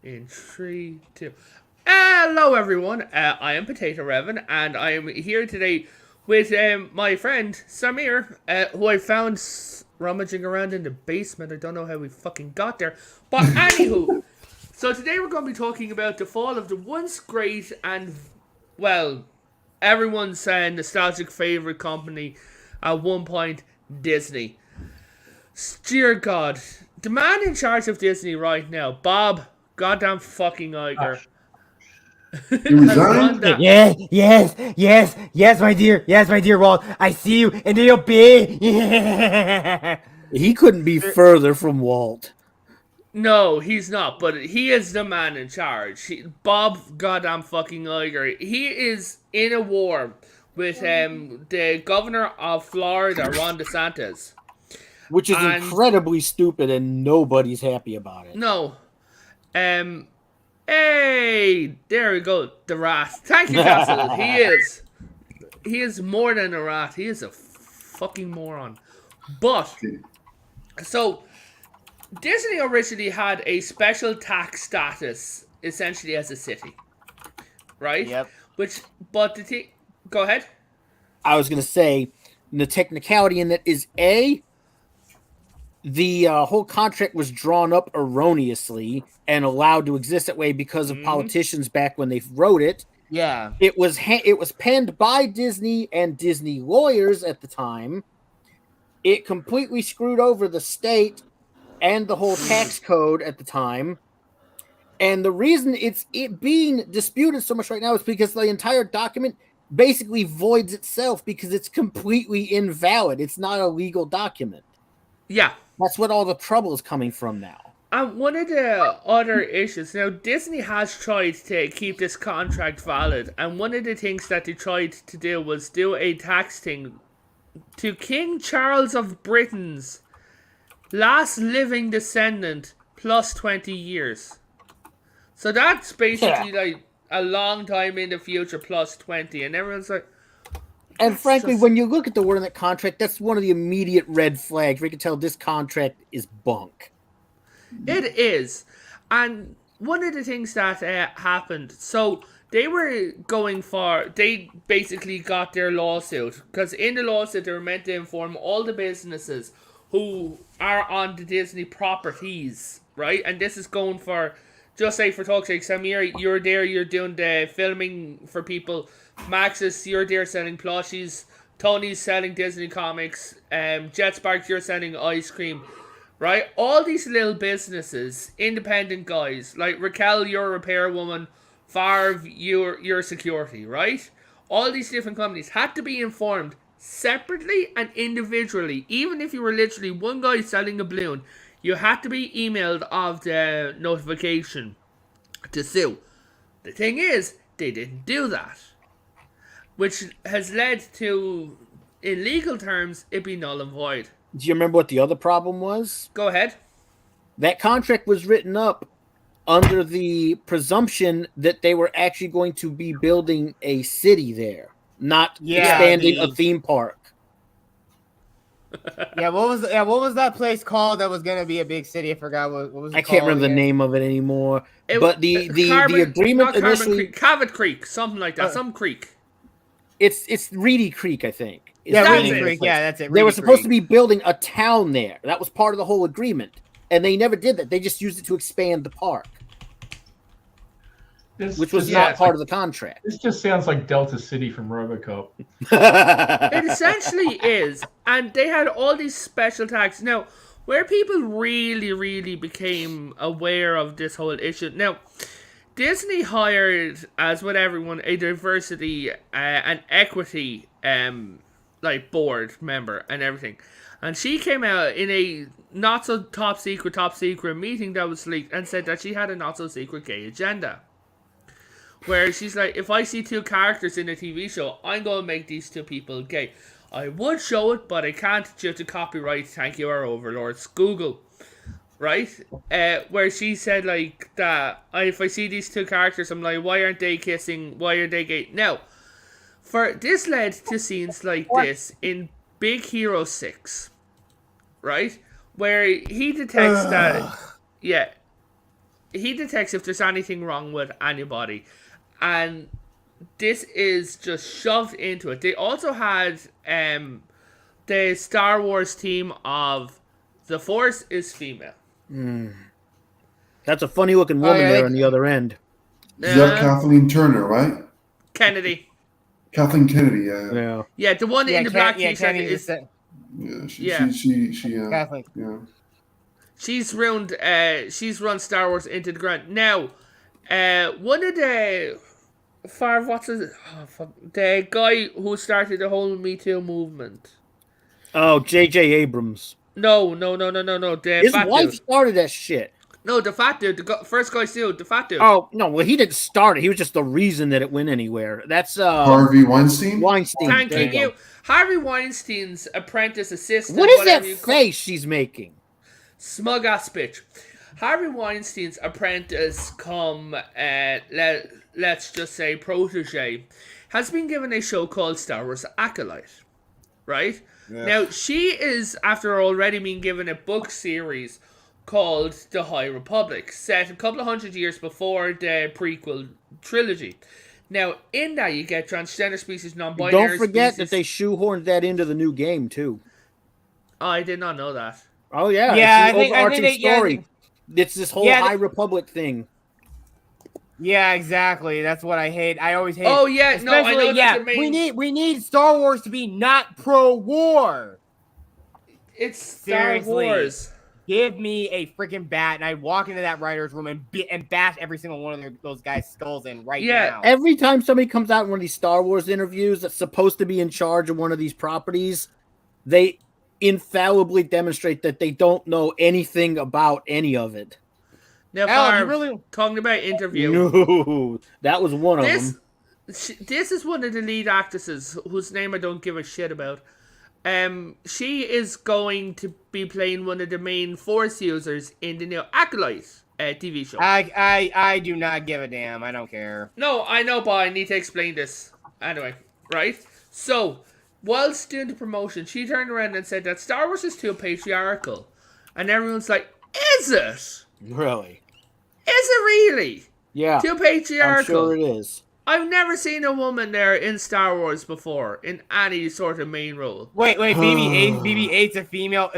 In 3, 2. Hello, everyone. I am Potato Revan, and I am here today with my friend Samir, who I found rummaging around in the basement. I don't know how we fucking got there. But anywho, so today we're going to be talking about the fall of the once great and, well, everyone's nostalgic favorite company at one point, Disney. Dear God, the man in charge of Disney right now, Bob goddamn fucking Iger, He has run resigned? that. Yes, my dear Walt. I see you, and they'll be. He couldn't be further from Walt. No, he's not, but he is the man in charge. Bob goddamn fucking Iger. He is in a war with the governor of Florida, Ron DeSantis. Which is And- incredibly stupid, and nobody's happy about it. No. Hey, there we go. The rat. Thank you, Castle. He is more than a rat. He is a fucking moron. But, so, Disney originally had a special tax status, essentially as a city. Right? Yep. Go ahead. I was going to say, the technicality in that is the whole contract was drawn up erroneously and allowed to exist that way because of politicians back when they wrote it. Yeah. It was penned by Disney and Disney lawyers at the time. It completely screwed over the state and the whole tax code at the time. And the reason it being disputed so much right now is because the entire document basically voids itself because it's completely invalid. It's not a legal document. Yeah. That's what all the trouble is coming from now. And one of the other issues, now Disney has tried to keep this contract valid, and one of the things that they tried to do was do a tax thing to King Charles of Britain's last living descendant plus 20 years. So that's basically like a long time in the future plus 20, and everyone's like... And frankly, when you look at the word in that contract, that's one of the immediate red flags where you can tell this contract is bunk. It is. And one of the things that happened, so they basically got their lawsuit, because in the lawsuit they were meant to inform all the businesses who are on the Disney properties, right? And this is going for, just say for talk's sake, Samir, you're there, you're doing the filming for people. Maxis, you're there selling plushies. Tony's selling Disney comics. JetSpark, you're selling ice cream. Right? All these little businesses, independent guys, like Raquel, you're a repairwoman. Farv, you're security, right? All these different companies had to be informed separately and individually. Even if you were literally one guy selling a balloon, you had to be emailed of the notification to sue. The thing is, they didn't do that, which has led to, in legal terms, it be null and void. Do you remember what the other problem was? Go ahead. That contract was written up under the presumption that they were actually going to be building a city there, not expanding a theme park. What was that place called that was gonna be a big city? I forgot what was it I can't called remember the again? name of it anymore. But the agreement initially, Cabot Creek, something like that, some creek. it's Reedy Creek, I think. Reedy Creek. Yeah, that's it. They were supposed to be building a town there. That was part of the whole agreement, and they never did that. They just used it to expand the park, which was not part of the contract. This just sounds like Delta City from RoboCop. It essentially is, and they had all these special taxes. Now, where people really, really became aware of this whole issue. Now, Disney hired, as with everyone, a diversity and equity board member and everything. And she came out in a not so top secret meeting that was leaked and said that she had a not so secret gay agenda. Where she's like, if I see two characters in a TV show, I'm going to make these two people gay. I would show it, but I can't due to copyright. Thank you, our overlords, Google. Right? Where she said, like, that if I see these two characters, I'm like, why aren't they kissing? Why are they gay? Now, this led to scenes like this in Big Hero 6. Right? Where he detects that... Yeah. he detects if there's anything wrong with anybody, and this is just shoved into it. They also had the Star Wars team of the Force is female. That's a funny looking woman yeah, there on the other end. Is that Kathleen Turner, right? Kennedy. Kathleen Kennedy, yeah. Yeah, the one in the black t-shirt Kenny is. Yeah, she Kathleen. yeah. She's run Star Wars into the ground. Now, one of the the guy who started the whole Me Too movement. Oh, J.J. Abrams. No. The His fat wife dude. started that shit. No, the fat dude. First guy sued. The fat dude. Oh, no, well, he didn't start it. He was just the reason that it went anywhere. That's Harvey Weinstein. Thank There you. go. Harvey Weinstein's apprentice assistant. What is that whatever you face she's making? Smug ass bitch. Harvey Weinstein's apprentice, let's just say protege, has been given a show called Star Wars Acolyte. Right? Yeah. Now, she is, after already being given a book series called The High Republic, set a couple of 100 years before the prequel trilogy. Now, in that, you get transgender species, non-binary Don't forget species. that they shoehorned that into the new game, too. Oh, I did not know that. Oh, yeah. Yeah, it's I the think overarching yeah, story. It's this whole Yeah, High Republic thing. Yeah, exactly. That's what I hate. I always hate. Oh, yeah, no, I know Especially, that's the main... we need Star Wars to be not pro-war. It's Star Seriously. Wars. Give me a freaking bat, and I walk into that writer's room and bash every single one of those guys' skulls in right now. Every time somebody comes out in one of these Star Wars interviews that's supposed to be in charge of one of these properties, they infallibly demonstrate that they don't know anything about any of it. Now, Hell, you Farv, really- talking about interview. No, that was one of them. This is one of the lead actresses whose name I don't give a shit about. She is going to be playing one of the main Force users in the new Acolyte TV show. I do not give a damn. I don't care. No, I know, but I need to explain this. Anyway, right? So, whilst doing the promotion, she turned around and said that Star Wars is too patriarchal. And everyone's like, is it? Really? Is it really? Yeah. Too patriarchal? I'm sure it is. I've never seen a woman there in Star Wars before, in any sort of main role. Wait, BB-8's a female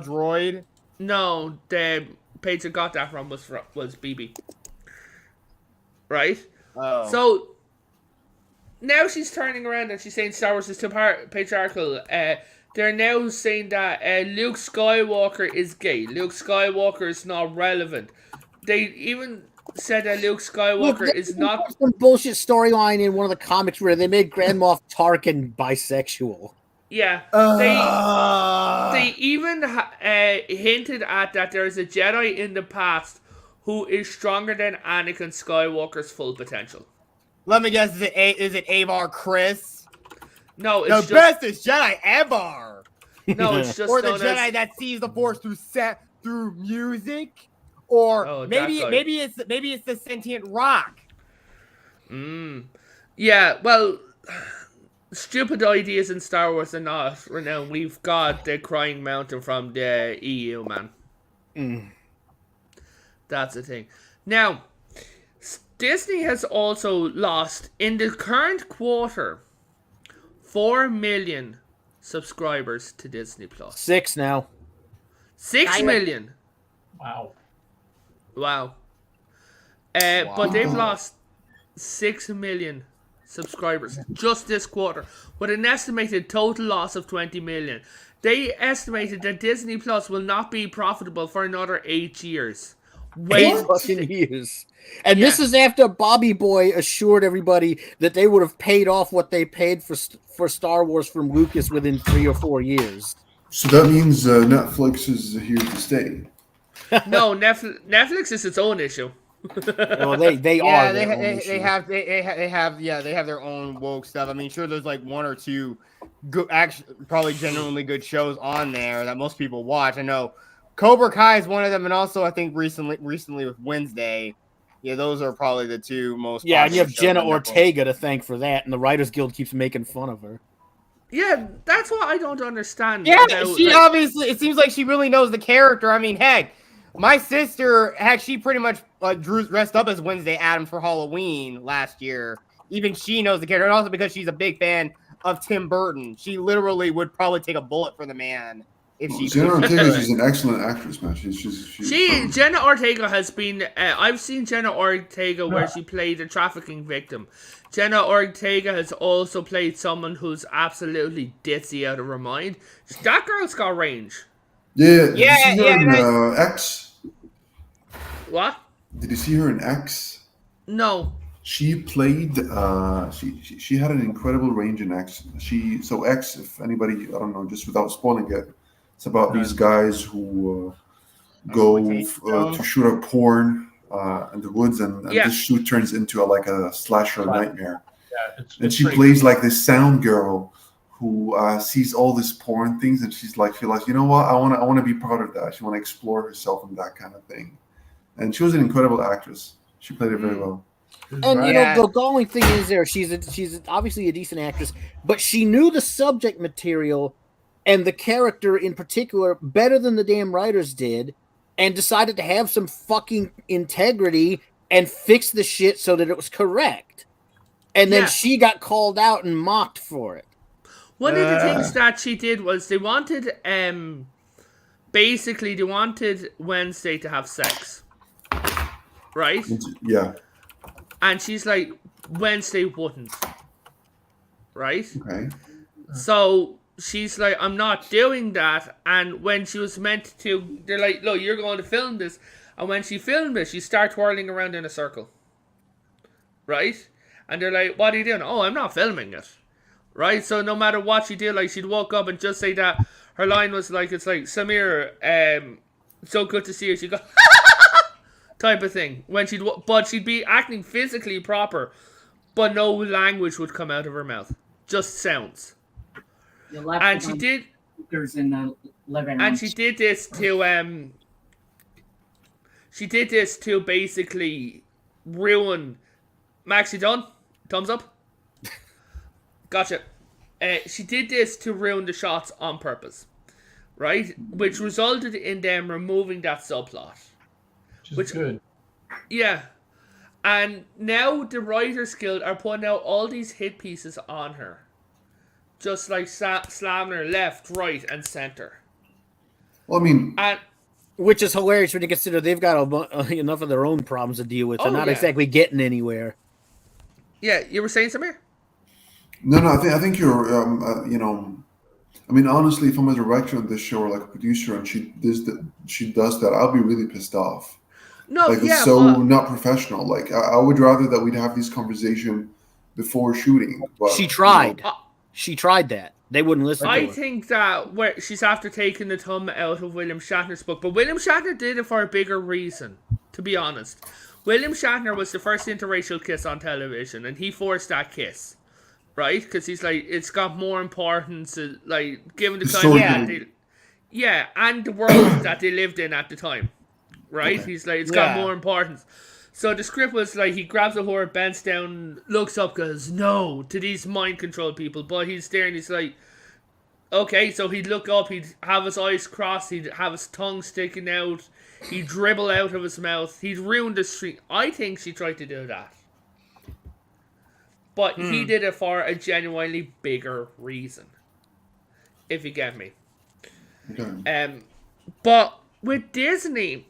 droid. No, the page that got that from was BB. Right? Oh. So, now she's turning around and she's saying Star Wars is too patriarchal. They're now saying that Luke Skywalker is gay. Luke Skywalker is not relevant. They even said that Luke Skywalker is not... Some bullshit storyline in one of the comics where they made Grand Moff Tarkin bisexual. Yeah. They even hinted at that there is a Jedi in the past who is stronger than Anakin Skywalker's full potential. Let me guess, is it Avar Chris? No, it's The bestest Jedi ever! No, it's just Or the known Jedi as... that sees the Force through music? Or Oh, maybe that guy. it's the sentient rock. Yeah, well, stupid ideas in Star Wars are not renowned. We've got the Crying Mountain from the EU, man. That's the thing. Now, Disney has also lost, in the current quarter, 4 million subscribers to Disney Plus. 6 now. 6 million. Wow. Wow. But they've lost 6 million subscribers just this quarter, with an estimated total loss of 20 million. They estimated that Disney Plus will not be profitable for another 8 years. 8 fucking years. And this is after Bobby Boy assured everybody that they would have paid off what they paid for Star Wars from Lucas within 3 or 4 years. So that means Netflix is here to stay. No, Netflix is its own issue. Well, they are. They have their own woke stuff. I mean, sure, there's like one or two good, actually, probably genuinely good shows on there that most people watch. I know Cobra Kai is one of them, and also I think recently with Wednesday. Yeah, those are probably the two most. Yeah, and you have popular shows Jenna on Netflix. Ortega to thank for that, and the Writers Guild keeps making fun of her. Yeah, that's what I don't understand. Yeah, about, she like, obviously. It seems like she really knows the character. I mean, heck, My sister she pretty much dressed up as Wednesday Addams for Halloween last year. Even she knows the character, and also because she's a big fan of Tim Burton. She literally would probably take a bullet for the man if she. Jenna Ortega is an excellent actress, man. Jenna Ortega has been. I've seen Jenna Ortega where she played a trafficking victim. Jenna Ortega has also played someone who's absolutely ditzy out of her mind. That girl's got range. Yeah. Did you see her in X? What? Did you see her in X? No. She played. She had an incredible range in X. X. If anybody, I don't know, just without spoiling it, it's about these guys who go to shoot a porn in the woods, and this shoot turns into a slasher nightmare. Yeah, and she plays like this sound girl who sees all these porn things, and she's like, you know what, I want to be part of that. She want to explore herself in that kind of thing, and she was an incredible actress. She played it very well. And you know, the galling thing is, she's obviously a decent actress, but she knew the subject material and the character in particular better than the damn writers did, and decided to have some fucking integrity and fix the shit so that it was correct. And then she got called out and mocked for it. One of the things that she did was they wanted Wednesday to have sex. Right? Yeah. And she's like, Wednesday wouldn't. Right? Okay. So she's like, I'm not doing that. And when she was meant to, they're like, look, you're going to film this. And when she filmed it, she started twirling around in a circle. Right? And they're like, what are you doing? Oh, I'm not filming it. Right? So no matter what she did, like, she'd walk up and just say that. Her line was like, it's like, Samir, so good to see you. She'd go, type of thing. But she'd be acting physically proper, but no language would come out of her mouth. Just sounds. And she did. In the living room. And she did this to basically ruin. Max, you done? Thumbs up. Gotcha. She did this to ruin the shots on purpose, right? Which resulted in them removing that subplot. Which is good. Yeah. And now the Writers Guild are putting out all these hit pieces on her. Just like slamming her left, right, and center. Well, I mean... Which is hilarious when you consider they've got enough of their own problems to deal with. They're not exactly getting anywhere. Yeah, you were saying, Samir? No, I think you're, I mean, honestly, if I'm a director on this show or like a producer and she does that, I'll be really pissed off. No, like, it's so not professional. Like, I would rather that we'd have this conversation before shooting. But, she tried. She tried that. They wouldn't listen to her. I think that she's after taking the thumb out of William Shatner's book. But William Shatner did it for a bigger reason, to be honest. William Shatner was the first interracial kiss on television, and he forced that kiss. Right? Because he's like, it's got more importance, like, given the time and the world that they lived in at the time. Right? Okay. He's like, it's got more importance. So the script was like, he grabs a whore, bends down, looks up, goes, no, to these mind control people. But he's there and he's like, okay, so he'd look up, he'd have his eyes crossed, he'd have his tongue sticking out, he'd dribble out of his mouth, he'd ruin the street. I think she tried to do that. But he did it for a genuinely bigger reason. If you get me. Okay. But with Disney,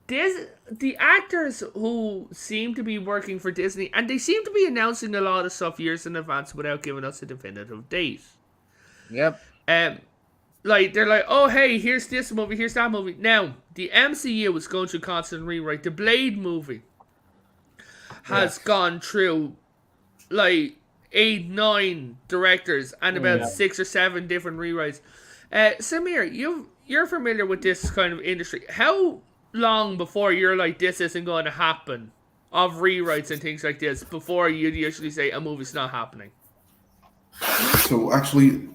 the actors who seem to be working for Disney, and they seem to be announcing a lot of stuff years in advance without giving us a definitive date. Yep. Like, they're like, oh, hey, here's this movie, here's that movie. Now, the MCU is going through constant rewrite. The Blade movie has gone through, like, 8, 9 directors and about 6 or 7 different rewrites. Samir, you're familiar with this kind of industry. How long before you're like, this isn't going to happen, of rewrites and things like this, before you'd usually say a movie's not happening? So actually,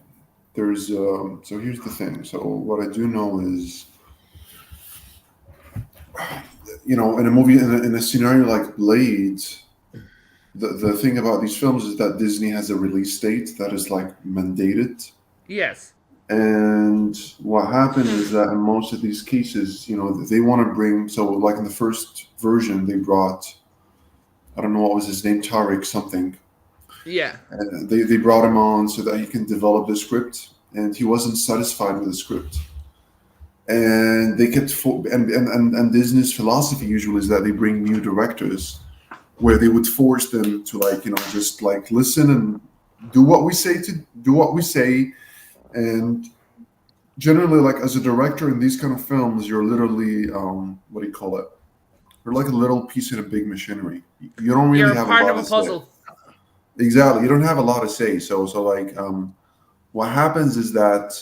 there's so here's the thing. So what I do know is, in a movie, in a scenario like Blades, the thing about these films is that Disney has a release date that is like mandated. Yes. And what happened is that in most of these cases, they want to bring. So, like in the first version, they brought, I don't know what was his name, Tariq something. Yeah. And they brought him on so that he can develop the script, and he wasn't satisfied with the script. And they kept and Disney's philosophy usually is that they bring new directors where they would force them to just like listen and do what we say to do what we say. And generally, like as a director in these kind of films, you're literally what do you call it, you're like a little piece in a big machinery. You don't really You're have a part lot of a to say. puzzle. Exactly, you don't have a lot to say. So what happens is that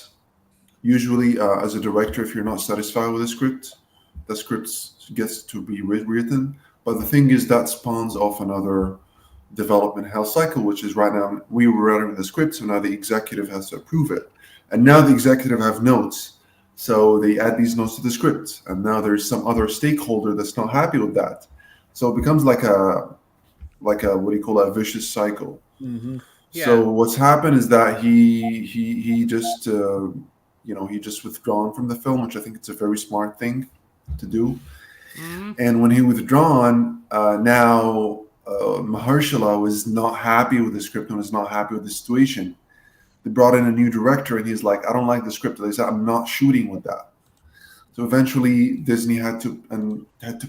usually, as a director, if you're not satisfied with the script gets to be rewritten. But the thing is that spawns off another development hell cycle, which is right now we were writing the script, so now the executive has to approve it, and now the executive have notes, so they add these notes to the script, and now there's some other stakeholder that's not happy with that, so it becomes like a what do you call that, a vicious cycle. Mm-hmm. Yeah. So what's happened is that he just he just withdrawn from the film, which I think it's a very smart thing to do. Mm-hmm. And when he withdrawn, now Mahershala was not happy with the script and was not happy with the situation. They brought in a new director, and he's like, "I don't like the script." They said, "I'm not shooting with that." So eventually, Disney had to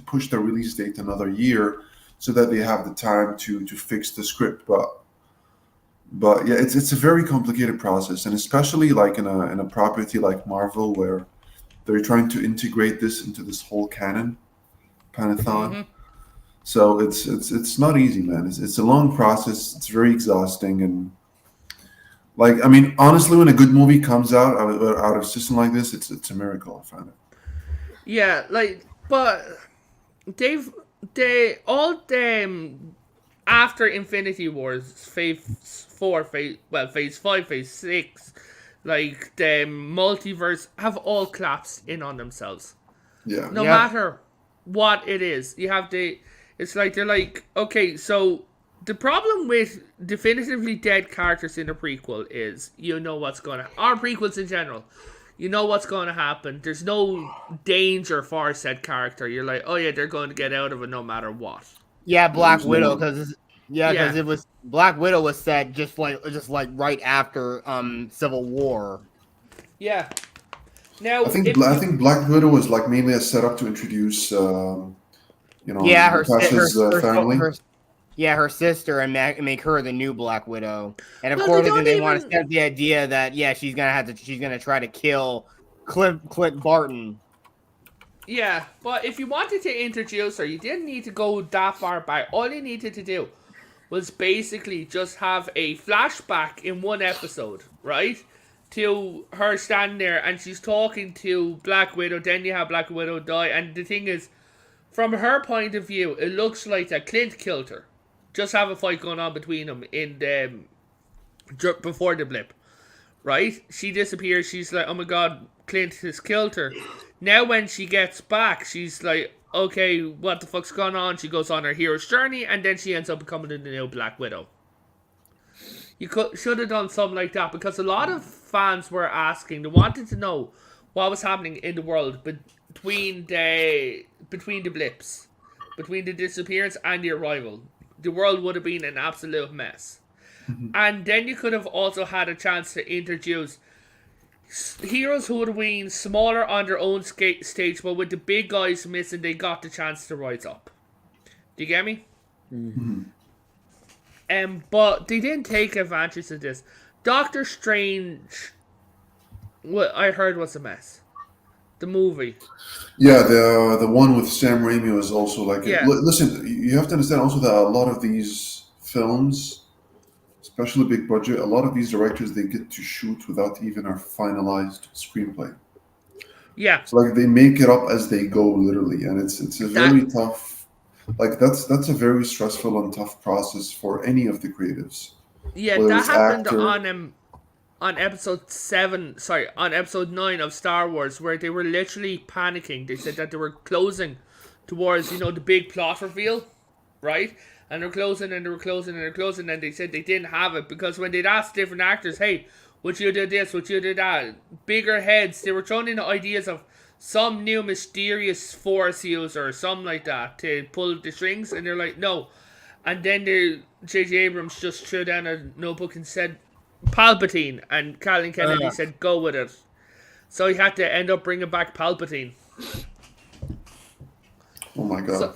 push the release date another year so that they have the time to fix the script. But yeah, it's a very complicated process, and especially like in a property like Marvel, where they're trying to integrate this into this whole canon, Panathon. Mm-hmm. So it's not easy, man. It's a long process. It's very exhausting, and like I mean, honestly, when a good movie comes out of a system like this, it's a miracle. I find it. Yeah, like, but they all them after Infinity Wars, Phase 4, Phase 5, Phase 6, like the multiverse have all collapsed in on themselves. Yeah. No Yeah. matter what it is, you have to. It's like they're like, okay, so the problem with definitively dead characters in a prequel is you know what's gonna, or prequels in general, you know what's going to happen. There's no danger for said character. You're like, oh yeah, they're going to get out of it no matter what. Yeah, Black There's Widow, no- because Yeah. it was Black Widow was set just like right after Civil War. Yeah. Now, I think if you- Black Widow was like mainly a setup to introduce Yeah, her Natasha's family. her sister, and make her the new Black Widow. And of Well, course, they don't they want to even- set the idea that she's gonna try to kill Clint Barton. Yeah, but if you wanted to introduce her, you didn't need to go that far back. All you needed to do was basically just have a flashback in one episode, right? To her standing there and she's talking to Black Widow, then you have Black Widow die, and the thing is, from her point of view, it looks like that Clint killed her. Just have a fight going on between them in the before the blip, right? She disappears. She's like, "Oh my God, Clint has killed her." Now when she gets back, she's like, "Okay, what the fuck's going on?" She goes on her hero's journey, and then she ends up becoming the new Black Widow. You should have done something like that, because a lot of fans were asking. They wanted to know what was happening in the world between the blips, between the disappearance and the arrival. The world would have been an absolute mess. And then you could have also had a chance to introduce heroes who would have been smaller on their own stage, but with the big guys missing, they got the chance to rise up. Do you get me? But they didn't take advantage of this. Doctor Strange, what I heard was a mess. The movie. Yeah, the one with Sam Raimi was also like. Yeah. Listen, you have to understand also that a lot of these films, especially big budget, a lot of these directors they get to shoot without even a finalized screenplay. Yeah. So like they make it up as they go, literally, and it's a very tough. Like that's a very stressful and tough process for any of the creatives. Yeah, Whether that it's happened actor- on episode 9 of Star Wars, where they were literally panicking. They said that they were closing towards, the big plot reveal, right? And they're closing and they were closing and they're closing, and they said they didn't have it because when they'd asked different actors, hey, would you do this, would you do that? Bigger heads. They were throwing in ideas of some new mysterious force user or something like that to pull the strings, and they're like, no. And then J.J. Abrams just threw down a notebook and said Palpatine, and Kathleen Kennedy said go with it. So he had to end up bringing back Palpatine. Oh my God,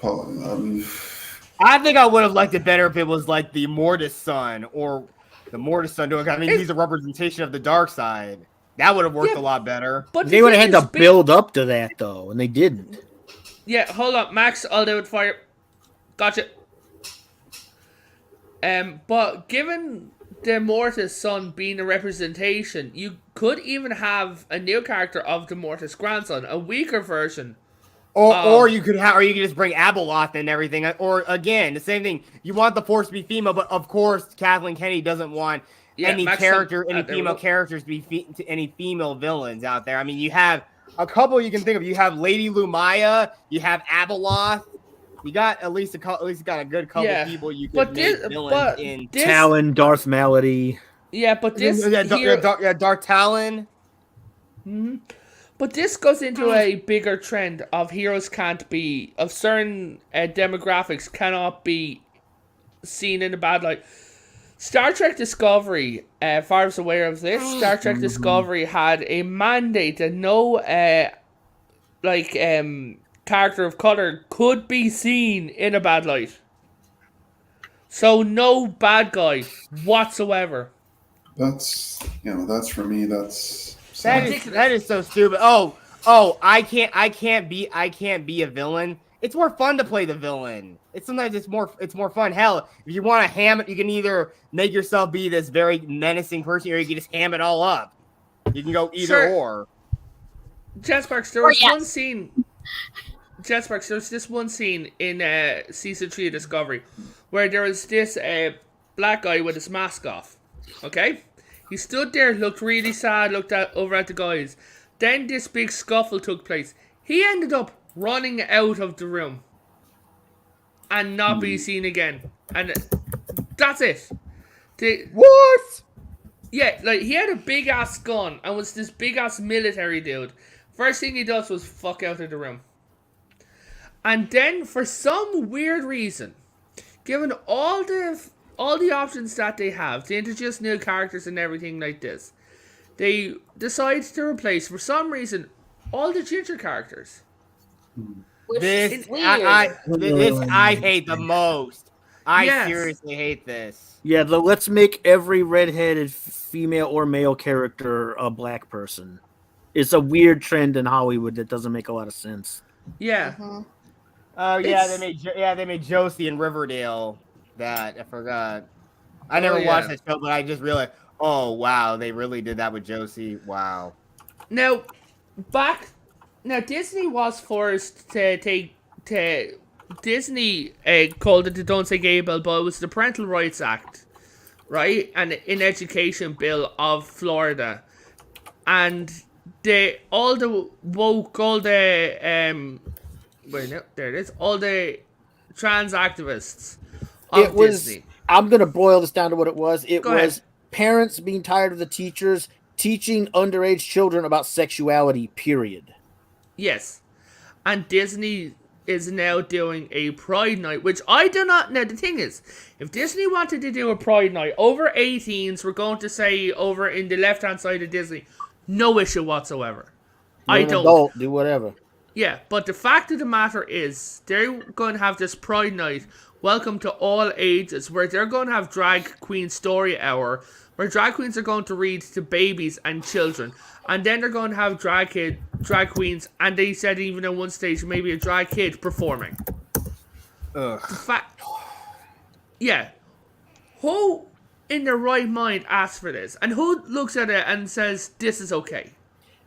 I think I would have liked it better if it was like the Mortis son or the Mortis son doing. I mean, he's a representation of the dark side. That would have worked a lot better. But they would have had to build up to that though, and they didn't. Yeah, hold on, Max. I'll do it for you. Gotcha. But given the Mortis son being a representation, you could even have a new character of the Mortis grandson, a weaker version. Or you could just bring Abeloth and everything. Or again, the same thing. You want the Force to be female, but of course, Kathleen Kennedy doesn't want any female characters to be any female villains out there. I mean, you have a couple you can think of. You have Lady Lumaya. You have Abeloth. You got at least a good couple people you could make villains in. Talon, Darth Malady. Yeah, but this Darth Talon. Mm-hmm. But this goes into a bigger trend of heroes of certain demographics cannot be seen in a bad light. Star Trek Discovery, Far's aware of this. Star Trek Discovery had a mandate that no character of color could be seen in a bad light. So no bad guy whatsoever. That's for me. That is so stupid. I can't be a villain. It's more fun to play the villain. It's more fun. Hell, if you want to ham it, you can either make yourself be this very menacing person, or you can just ham it all up. You can go either or. Jetsparks, there was one scene. Jetsparks, there's this one scene in season 3 of Discovery where there was this black guy with his mask off. Okay? He stood there, looked really sad, looked over at the guys. Then this big scuffle took place. He ended up running out of the room and not be seen again. And that's it. What? Yeah, like he had a big ass gun and was this big ass military dude. First thing he does was fuck out of the room. And then for some weird reason, given all the options that they have to introduce new characters and everything like this, they decide to replace, for some reason, all the ginger characters. This I hate the most. I seriously hate this. Yeah, let's make every redheaded female or male character a black person. It's a weird trend in Hollywood that doesn't make a lot of sense. Yeah. Oh yeah, they made Josie in Riverdale. That I forgot. I never watched that show, but I just realized. Oh wow, they really did that with Josie. Wow. Now Disney was forced to Disney called it the Don't Say Gay Bill, but it was the Parental Rights Act, right? And in Education Bill of Florida, and all the trans activists of Disney. I'm gonna boil this down to what it was. It Go was ahead. Parents being tired of the teachers teaching underage children about sexuality, period. Yes. And Disney is now doing a Pride Night, which I do not know. The thing is, if Disney wanted to do a Pride Night, over 18s, we're going to say over in the left-hand side of Disney, no issue whatsoever. You're an adult, do whatever. Yeah, but the fact of the matter is, they're going to have this Pride Night, welcome to all ages, where they're going to have Drag Queen Story Hour, where drag queens are going to read to babies and children. And then they're going to have drag queens, and they said even at one stage, maybe a drag kid performing. Ugh. Yeah. Who in their right mind asks for this? And who looks at it and says, this is okay?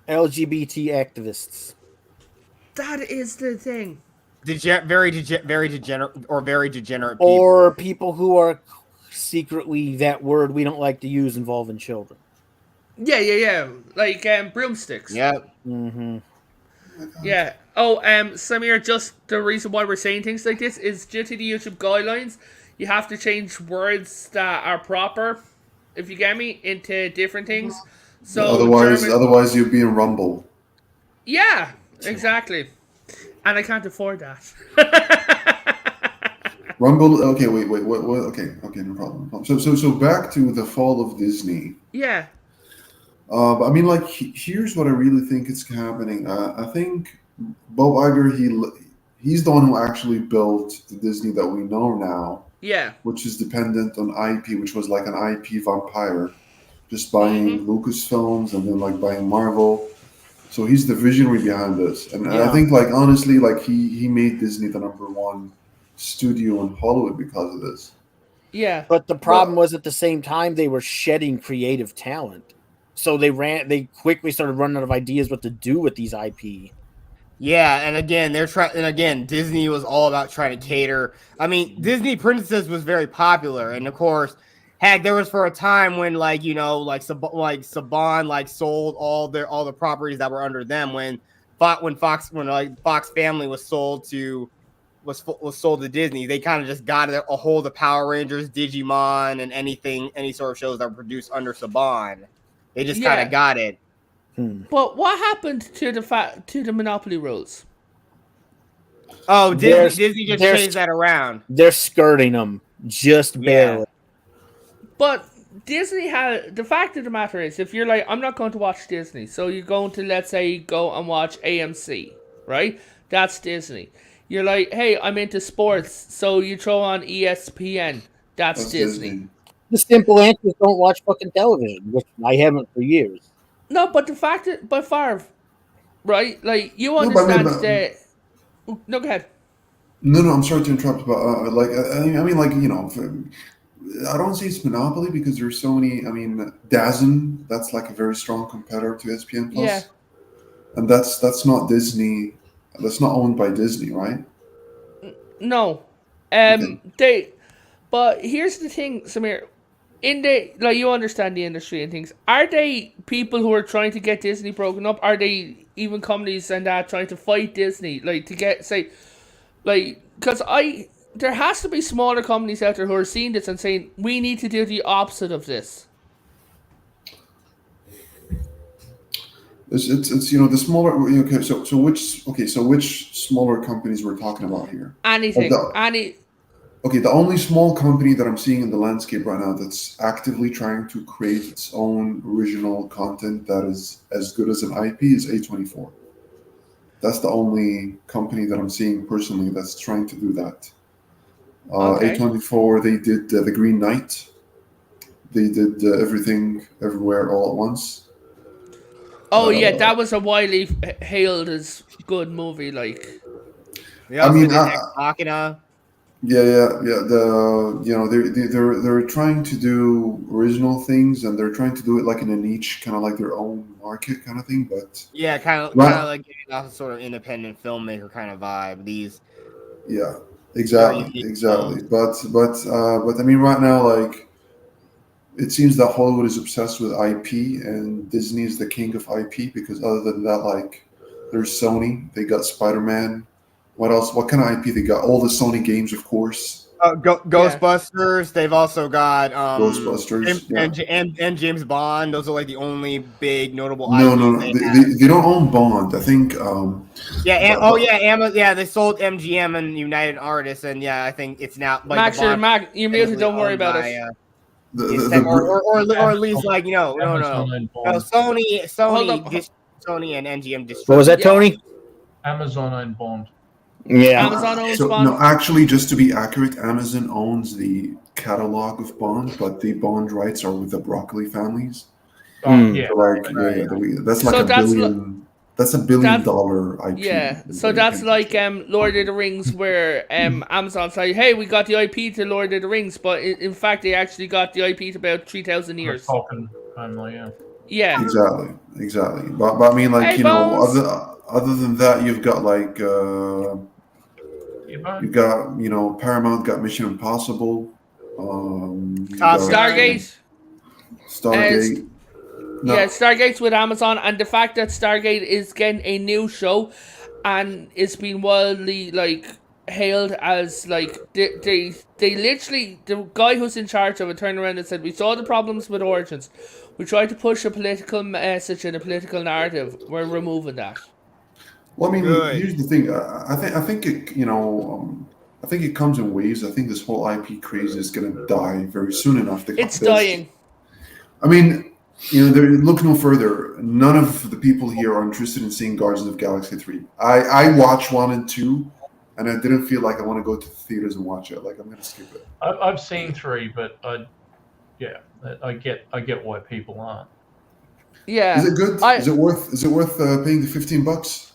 LGBT activists. That is the thing. Very degenerate people. Or people who are secretly that word we don't like to use involving children. Yeah. Like broomsticks. Yep. Mm-hmm. Yeah. Oh, Samir, just the reason why we're saying things like this is due to the YouTube guidelines. You have to change words that are proper if you get me, into different things. So Otherwise, German, otherwise you'd be in Rumble. yeah, exactly, and I can't afford that. Rumble. Okay, wait. What? Okay, no problem. So back to the fall of Disney. Yeah, But I mean, like, here's what I really think is happening. I think Bob Iger, he's the one who actually built the Disney that we know now, yeah, which is dependent on IP, which was like an IP vampire, just mm-hmm. buying Lucasfilms and then like buying Marvel. So he's the visionary behind this, and I Yeah. think, like, honestly, like he made Disney the number one studio in Hollywood because of this. Yeah. But the But problem was at the same time they were shedding creative talent. So they quickly started running out of ideas what to do with these IP. Yeah, and again, Disney was all about trying to cater. I mean, Disney Princess was very popular, and of course, heck, there was for a time when, like, like Saban like sold all the properties that were under them when like Fox Family was sold to was sold to Disney. They kind of just got a hold of Power Rangers, Digimon, and any sort of shows that were produced under Saban. They just kind Yeah. of got it. But what happened to the monopoly rules? Oh, They're- Disney just they're- changed that around. They're skirting them just Yeah. barely. But Disney had the fact of the matter is, if you're like, I'm not going to watch Disney, so you're going to, let's say, go and watch AMC, right? That's Disney. You're like, hey, I'm into sports, so you throw on ESPN. That's Disney. The simple answer is don't watch fucking television, which I haven't for years. No, but the fact that, but Favre, right? Like, you No, but I mean, understand that. No, go ahead. no, I'm sorry to interrupt, but like, I mean, like, I don't say it's monopoly because there's so many. I mean, DAZN, that's like a very strong competitor to ESPN Plus, Yeah. and that's not Disney. That's not owned by Disney, right? No. Okay. But here's the thing, Samir. You understand the industry and things. Are they people who are trying to get Disney broken up? Are they even companies and that trying to fight Disney, like to get because there has to be smaller companies out there who are seeing this and saying we need to do the opposite of this. It's the smaller. Okay, so which smaller companies we're talking about here? Anything, Okay, the only small company that I'm seeing in the landscape right now that's actively trying to create its own original content that is as good as an IP is A24. That's the only company that I'm seeing personally that's trying to do that. Okay. A24, they did The Green Knight. They did Everything Everywhere All at Once. Oh yeah, that was a widely hailed as good movie. Like, They also mean, did Ex Machina. Yeah. They're trying to do original things, and they're trying to do it like in a niche, kind of like their own market kind of thing. But Yeah, kind of like getting off a sort of independent filmmaker kind of vibe. yeah, exactly. But I mean, right now, like, it seems that Hollywood is obsessed with IP, and Disney is the king of IP because other than that, like, there's Sony. They got Spider-Man. What else? What kind of IP they got? All the Sony games, of course. Ghostbusters. They've also got Ghostbusters, and James Bond. Those are like the only big notable No, IPs they don't own Bond. I think. They sold MGM and United Artists, and yeah, I think it's now like Max, the Bond you're muted. Don't worry about it. or at least like no. Sony Hold up. Sony and MGM distribute. What was that, Yeah. Tony? Amazon and Bond. Yeah. Amazon owns So Bond. no, actually, just to be accurate, Amazon owns the catalog of Bond, but the Bond rights are with the Broccoli families. Yeah. So like, that's like So a that's billion. That's $1 billion IP. Yeah, so that's like Lord of the Rings, where Amazon's like, hey, we got the IP to Lord of the Rings, but in fact they actually got the IP to about 3,000 years. Tolkien family, yeah. Yeah. Exactly. But I mean, like, Hey, Bones. other than that, you've got like you've got Paramount got Mission Impossible. You got Stargate. Stargate. No. Yeah, Stargate's with Amazon, and the fact that Stargate is getting a new show, and it's been wildly hailed as like they literally, the guy who's in charge of it turned around and said, "We saw the problems with Origins. We tried to push a political message and a political narrative. We're removing that." Well, I mean, Good. here's the thing. I think it, I think it comes in waves. I think this whole IP craze is going to die very soon enough. It's dying. I mean, look no further. None of the people here are interested in seeing Guardians of the Galaxy 3. I watched 1 and 2, and I didn't feel like I want to go to the theaters and watch it. Like, I'm going to skip it. I've seen 3, but I get why people aren't. Yeah. Is it good? Is it worth paying the $15?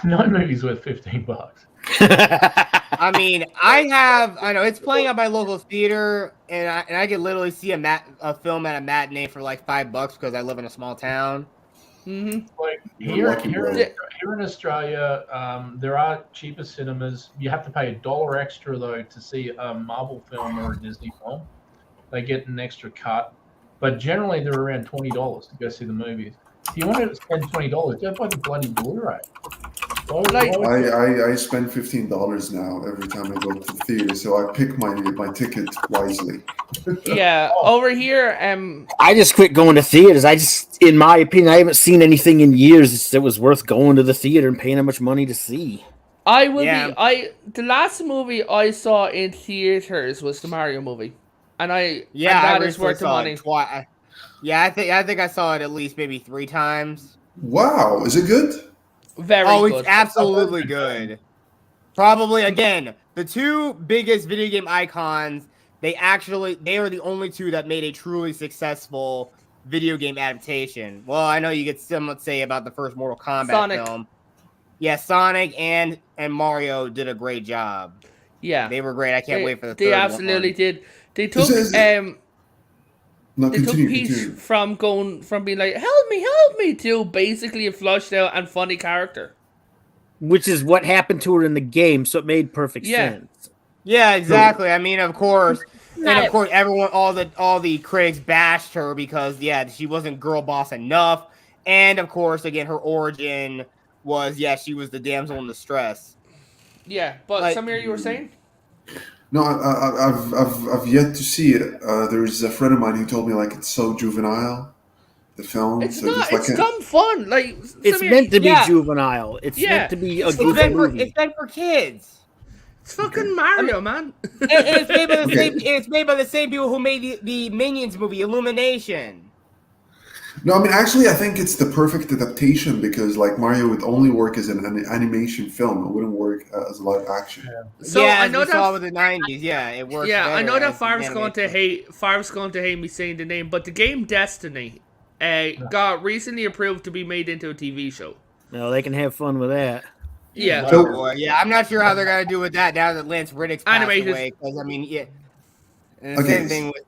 No movie's worth $15. I mean, I know it's playing at my local theater, and I could literally see a film at a matinee for like $5 because I live in a small town. Mm-hmm. Like You're lucky, here bro. in Australia, there are cheaper cinemas. You have to pay $1 extra though to see a Marvel film or a Disney film. They get an extra cut, but generally they're around $20 to go see the movies. If you want to spend $20, go buy the bloody Blu-ray. I spend $15 now every time I go to the theater, so I pick my ticket wisely. Yeah, over here, I just quit going to theaters. In my opinion, I haven't seen anything in years that was worth going to the theater and paying that much money to see. the last movie I saw in theaters was the Mario movie, and that is worth the money. Yeah, I think I saw it at least maybe 3 times. Wow, is it good? Very good. It's absolutely good. Probably, again, the 2 biggest video game icons, they are the only 2 that made a truly successful video game adaptation. Well, I know you could somewhat say about the first Mortal Kombat film. Yeah, Sonic and Mario did a great job. Yeah. They were great. I can't wait for the third They absolutely one. did. They took Peach from being like, help me, to basically a flushed out and funny character. Which is what happened to her in the game, so it made perfect sense. Yeah, exactly. I mean, of course, everyone, all the critics bashed her because she wasn't girl boss enough, and of course, again, her origin was she was the damsel in distress. Yeah, but Samir, you were saying? No, I've yet to see it. There's a friend of mine who told me like it's so juvenile, the film. It's so not. just It's dumb fun. Like it's meant to be juvenile. It's meant to be a good movie. It's meant for kids. It's fucking Mario, man. It's made by the same. It's made by the same people who made the Minions movie, Illumination. No, I mean actually, I think it's the perfect adaptation because like Mario would only work as an animation film; it wouldn't work as a live action. Yeah. So I know that saw with the '90s. Yeah, it works. Yeah, I know that Far's going to hate me saying the name, but the game Destiny got recently approved to be made into a TV show. No, they can have fun with that. Yeah. I'm not sure how they're gonna do with that now that Lance Reddick's passed away. Because I mean, and the same thing with.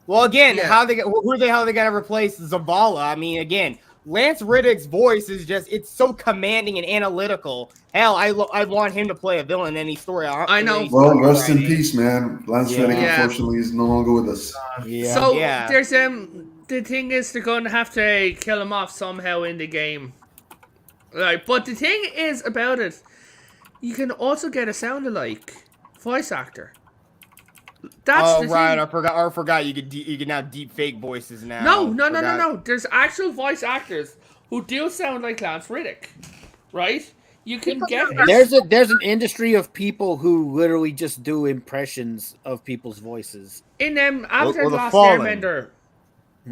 Well, again, how they gotta replace Zavala? I mean, again, Lance Reddick's voice is it's so commanding and analytical. Hell, I want him to play a villain in any story. I know. Well, rest in peace, man. Lance Reddick, unfortunately, is no longer with us. So there's the thing is they're going to have to kill him off somehow in the game, right? But the thing is about it, you can also get a sound-alike voice actor. That's right. Thing. I forgot. You could now deep fake voices now. No. There's actual voice actors who do sound like Lance Reddick, right? You can get it. There's an industry of people who literally just do impressions of people's voices. In Avatar: The Last Airbender.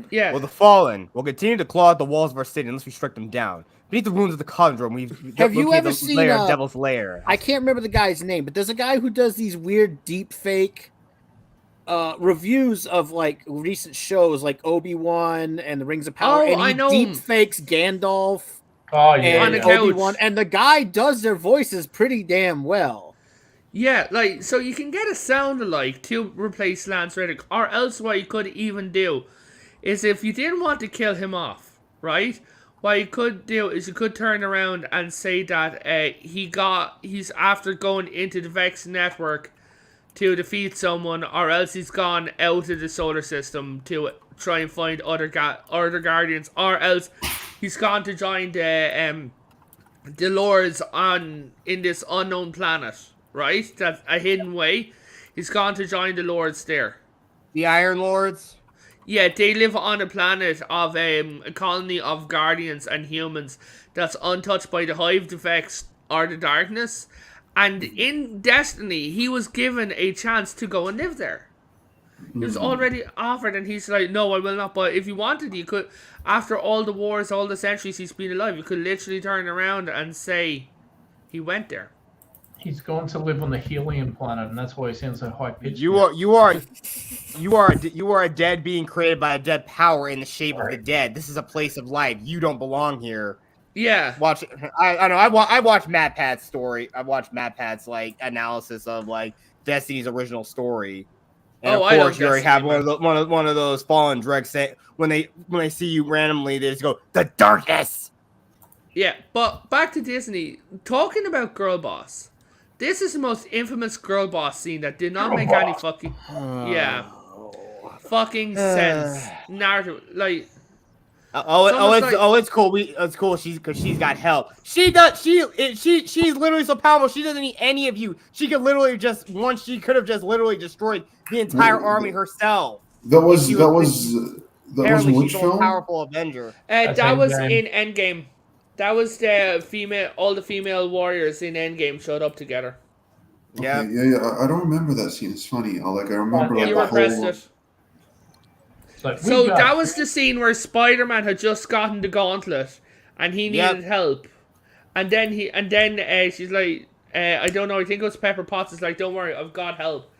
Yeah. Well, the Fallen will continue to claw at the walls of our city unless we strike them down. Beneath the ruins of the Cauldron, have you ever seen Devil's Lair? I can't remember the guy's name, but there's a guy who does these weird deep fake reviews of like recent shows like Obi-Wan and the Rings of Power, and he deep fakes Gandalf. Oh yeah, and Obi-Wan, and the guy does their voices pretty damn well. Yeah, like so you can get a sound-alike to replace Lance Reddick, or else what you could even do is if you didn't want to kill him off, right? What you could do is you could turn around and say that he's after going into the Vex network to defeat someone, or else he's gone out of the solar system to try and find other guardians, or else he's gone to join the Lords in this unknown planet, right? That's a hidden way. He's gone to join the Lords there. The Iron Lords. Yeah, they live on a planet of a colony of guardians and humans that's untouched by the hive defects or the darkness. And in Destiny, he was given a chance to go and live there. He was already offered, and he's like, no, I will not. But if you wanted, you could, after all the wars, all the centuries he's been alive, you could literally turn around and say he went there. He's going to live on the Helium planet, and that's why he sounds so high pitched. You are a dead being created by a dead power in the shape of the dead. This is a place of life. You don't belong here. Yeah. Watch. I know. I watched Matt Pat's story. I watched Matt Pat's like analysis of like Destiny's original story. And of course, you already have one of those fallen dregs say when they see you randomly, they just go the darkness. Yeah, but back to Disney. Talking about Girl Boss. This is the most infamous Girl Boss scene that did not make any fucking fucking sense. Narrative, like. It's cool. It's cool. She's got help. She's literally so powerful. She doesn't need any of you. She could literally she could have just literally destroyed the entire army herself. That was which film? Powerful Avenger. That was in Endgame. That was all the female warriors in Endgame showed up together. Yeah. Okay, yeah. I don't remember that scene. It's funny. I remember like you the repressed whole. it. So that was the scene where Spider-Man had just gotten the gauntlet, and he needed help, and then she's like, I don't know. I think it was Pepper Potts. Is like, don't worry, I've got help,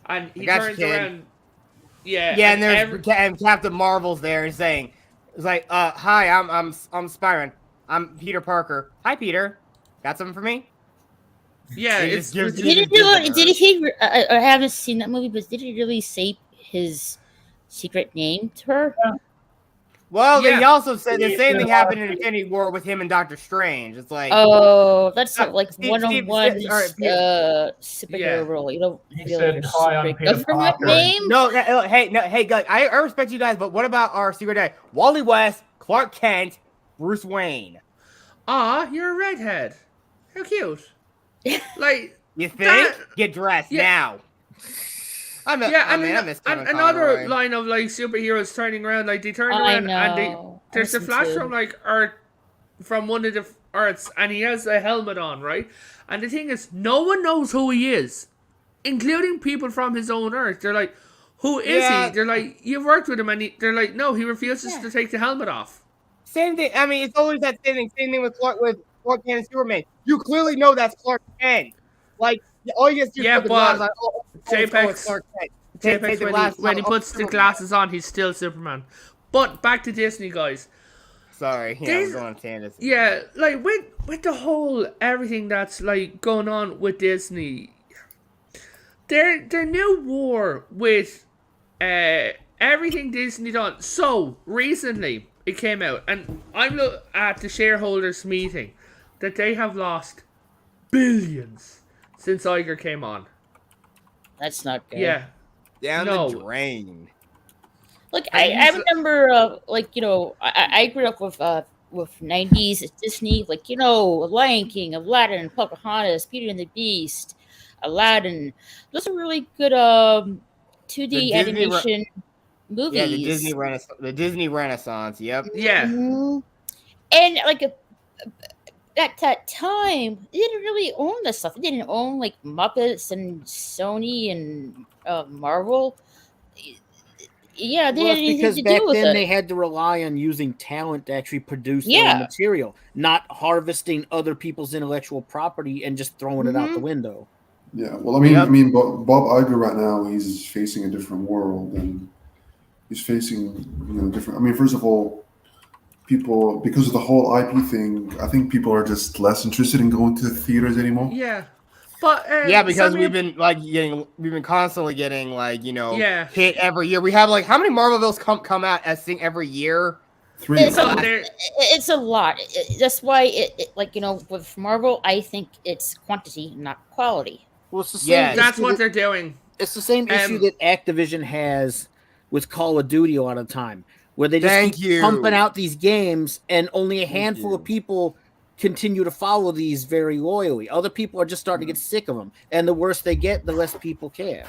and he turns around. Yeah. Yeah, and Captain Marvel's there and saying, "It's like, hi, I'm Spider-Man. I'm Peter Parker. Hi, Peter. Got something for me?" Yeah, did he? I haven't seen that movie, but did he really say his secret name to her? Well, they also said the same thing happened in Infinity War with him and Doctor Strange. It's like, that's like one-on-one superhero role. You don't feel like a secret government name. No, hey, guys, I respect you guys, but what about our secret guy, Wally West, Clark Kent, Bruce Wayne? You're a redhead. How cute. Like, you think? Get dressed now. Another line of like superheroes turning around, like they turn around and there's a flash from like Earth, from one of the Earths, and he has a helmet on, right? And the thing is, no one knows who he is, including people from his own Earth. They're like, who is he? They're like, you've worked with him, and they're like, no, he refuses to take the helmet off. Same thing. I mean, it's always that same thing. Same thing with Clark Kent and Superman. You clearly know that's Clark Kent. Like, all you get to do is put the glasses on. JPEX, when he puts the glasses on, he's still Superman. But back to Disney, guys. Sorry, I'm going tangents. Yeah, like with the whole everything that's like going on with Disney, their new war with everything Disney done. So recently it came out, and I'm at the shareholders meeting that they have lost billions since Iger came on. That's not good. Yeah. Down the drain. Look, I remember, I grew up with 90s Disney, Lion King, Aladdin, Pocahontas, Beauty and the Beast, Aladdin. Those are really good 2D animation movies. Yeah, the Disney Renaissance. Yep. Yeah. Mm-hmm. And at that time, they didn't really own this stuff. They didn't own like Muppets and Sony and Marvel. Yeah, they had anything because to back do with then it. they had to rely on using talent to actually produce their own material, not harvesting other people's intellectual property and just throwing it out the window. Yeah, well, I mean, Bob Iger right now, he's facing a different world, and he's facing different. I mean, first of all, people, because of the whole IP thing, I think people are just less interested in going to the theaters anymore. Yeah. But because we've been constantly getting hit every year. We have how many Marvel films come out as thing every year? 3. It's a lot. That's why with Marvel, I think it's quantity, not quality. Well, it's the same that's what they're doing. It's the same issue that Activision has with Call of Duty a lot of the time, where they just keep pumping out these games, and only a handful of people continue to follow these very loyally. Other people are just starting to get sick of them, and the worse they get, the less people care.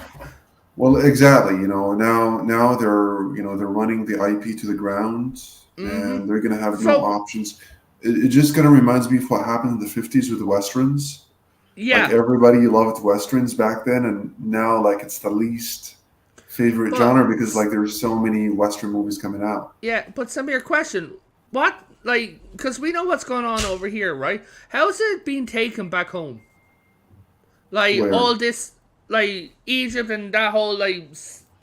Well, exactly. Now they're running the IP to the ground, and they're gonna have no options. It just kind of reminds me of what happened in the 50s with the westerns. Yeah. Like everybody loved westerns back then, and now like it's the least favorite genre because like there's so many western movies coming out. Yeah, but Samir, question: what, like, because we know what's going on over here, right? How is it being taken back home? Like Where? all this, like Egypt and that whole like